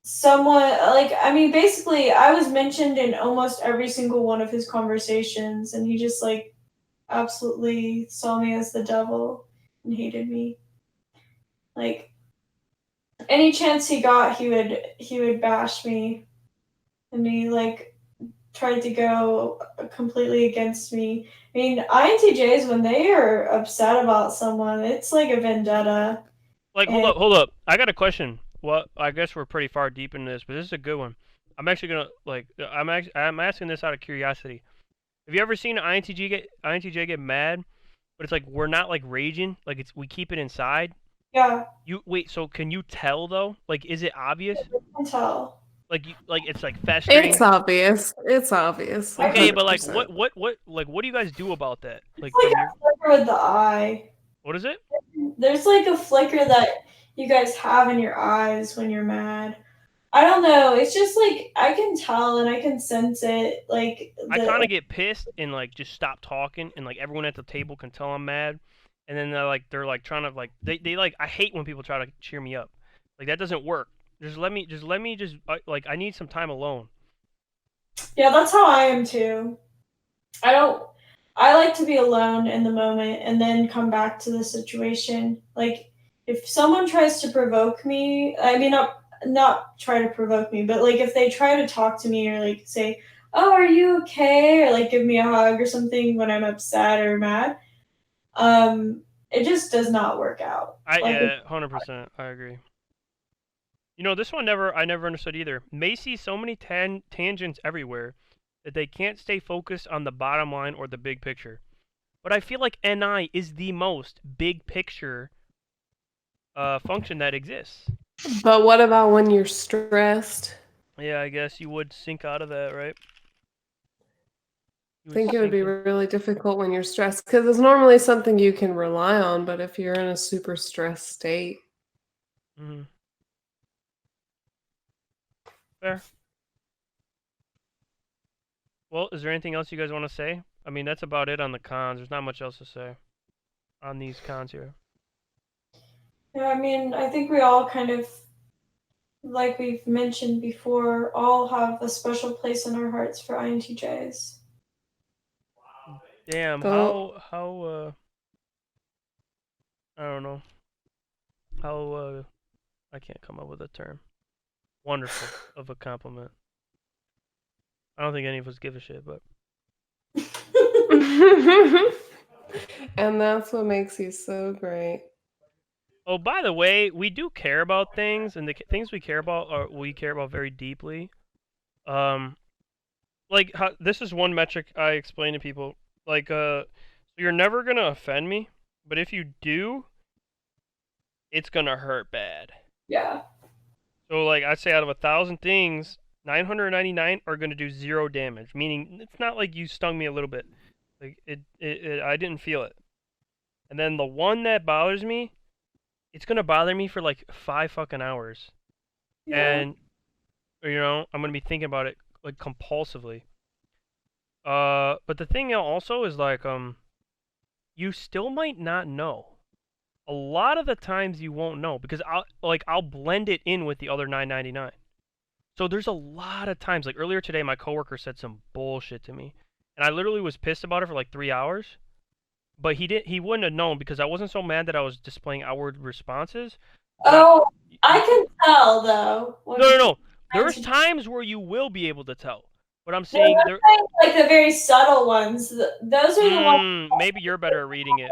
someone, like, I mean, basically I was mentioned in almost every single one of his conversations, and he just like absolutely saw me as the devil and hated me. Like, any chance he got, he would bash me, and he like tried to go completely against me. I mean, INTJs, when they are upset about someone, it's like a vendetta. Like, hold up. I got a question. Well, I guess we're pretty far deep into this, but this is a good one. I'm actually gonna like. I'm asking this out of curiosity. Have you ever seen an INTJ get mad, but it's like we're not like raging, like we keep it inside. Yeah. You wait. So can you tell though? Like, is it obvious? I can tell. Like it's like festering. It's obvious. It's obvious. Okay, but like 100%. what do you guys do about that? Like, It's like a flicker with the eye. what is it? There's like a flicker that you guys have in your eyes when you're mad. I don't know. It's just like I can tell and I can sense it. Like I kind of get pissed and like just stop talking, and like everyone at the table can tell I'm mad, and then they're like trying to like they like I hate when people try to cheer me up. Like that doesn't work. Just let me like I need some time alone. Yeah, that's how I am too. I like to be alone in the moment and then come back to the situation. Like if someone tries to provoke me, I mean not try to provoke me, but like if they try to talk to me or like say, "Oh, are you okay?" or like give me a hug or something when I'm upset or mad, it just does not work out. Yeah, 100%. I agree. You know, this one I never understood either. May see so many tangents everywhere that they can't stay focused on the bottom line or the big picture. But I feel like NI is the most big picture function that exists. But what about when you're stressed? Yeah, I guess you would sink out of that, right? I think it would be really difficult when you're stressed because it's normally something you can rely on, but if you're in a super stressed state. Mm-hmm. Fair. Well, is there anything else you guys want to say? I mean, that's about it on the cons. There's not much else to say on these cons here. Yeah, I mean, I think we all kind of, like we've mentioned before, all have a special place in our hearts for INTJs. Damn, Though- how I don't know. How I can't come up with a term. Wonderful of a compliment. I don't think any of us give a shit, but And that's what makes you so great. oh, by the way, we do care about things, and the things we care about very deeply. Like this is one metric I explain to people. Like, so you're never gonna offend me, but if you do, it's gonna hurt bad. Yeah. So, like, I'd say out of 1,000 things, 999 are gonna do 0 damage. Meaning, it's not like you stung me a little bit. Like, I didn't feel it. And then the one that bothers me, it's gonna bother me for like 5 fucking hours. Yeah. And you know, I'm gonna be thinking about it like compulsively. But the thing also is like, you still might not know. A lot of the times you won't know because I'll blend it in with the other 999. So there's a lot of times, like earlier today, my coworker said some bullshit to me, and I literally was pissed about it for like 3 hours. But he wouldn't have known because I wasn't so mad that I was displaying outward responses. Oh, I can tell though. No. There's times where you will be able to tell. But I'm saying no, like the very subtle ones. Those are the ones. Maybe you're better at reading it.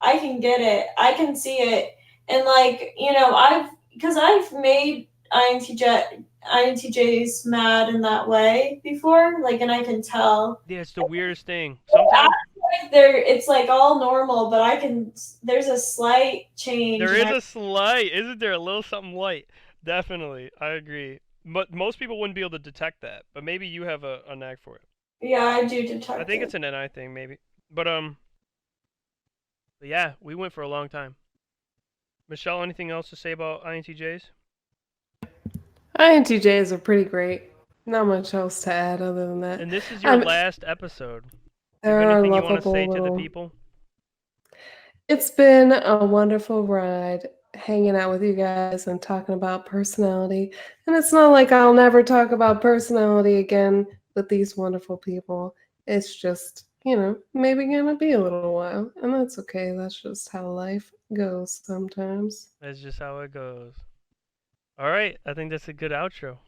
I can get it. I can see it, and like I've made INTJs mad in that way before. Like, and I can tell. Yeah, it's the weirdest thing. Sometimes it's like all normal, but there's a slight change. There is a slight, isn't there? A little something light. Definitely, I agree. But most people wouldn't be able to detect that. But maybe you have a knack for it. Yeah, I do detect. I think it's an NI thing, maybe. But yeah, we went for a long time. Michelle, anything else to say about INTJs? INTJs are pretty great. Not much else to add other than that. And this is your last episode. There have are anything you want to say lovable to the little- people? It's been a wonderful ride hanging out with you guys and talking about personality. And it's not like I'll never talk about personality again with these wonderful people. It's just, maybe gonna be a little while. And that's okay. That's just how life goes sometimes. That's just how it goes. All right, I think that's a good outro.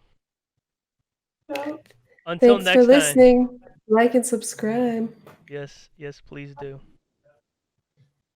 Until Thanks next for time. listening. Like and subscribe. Yes, please do.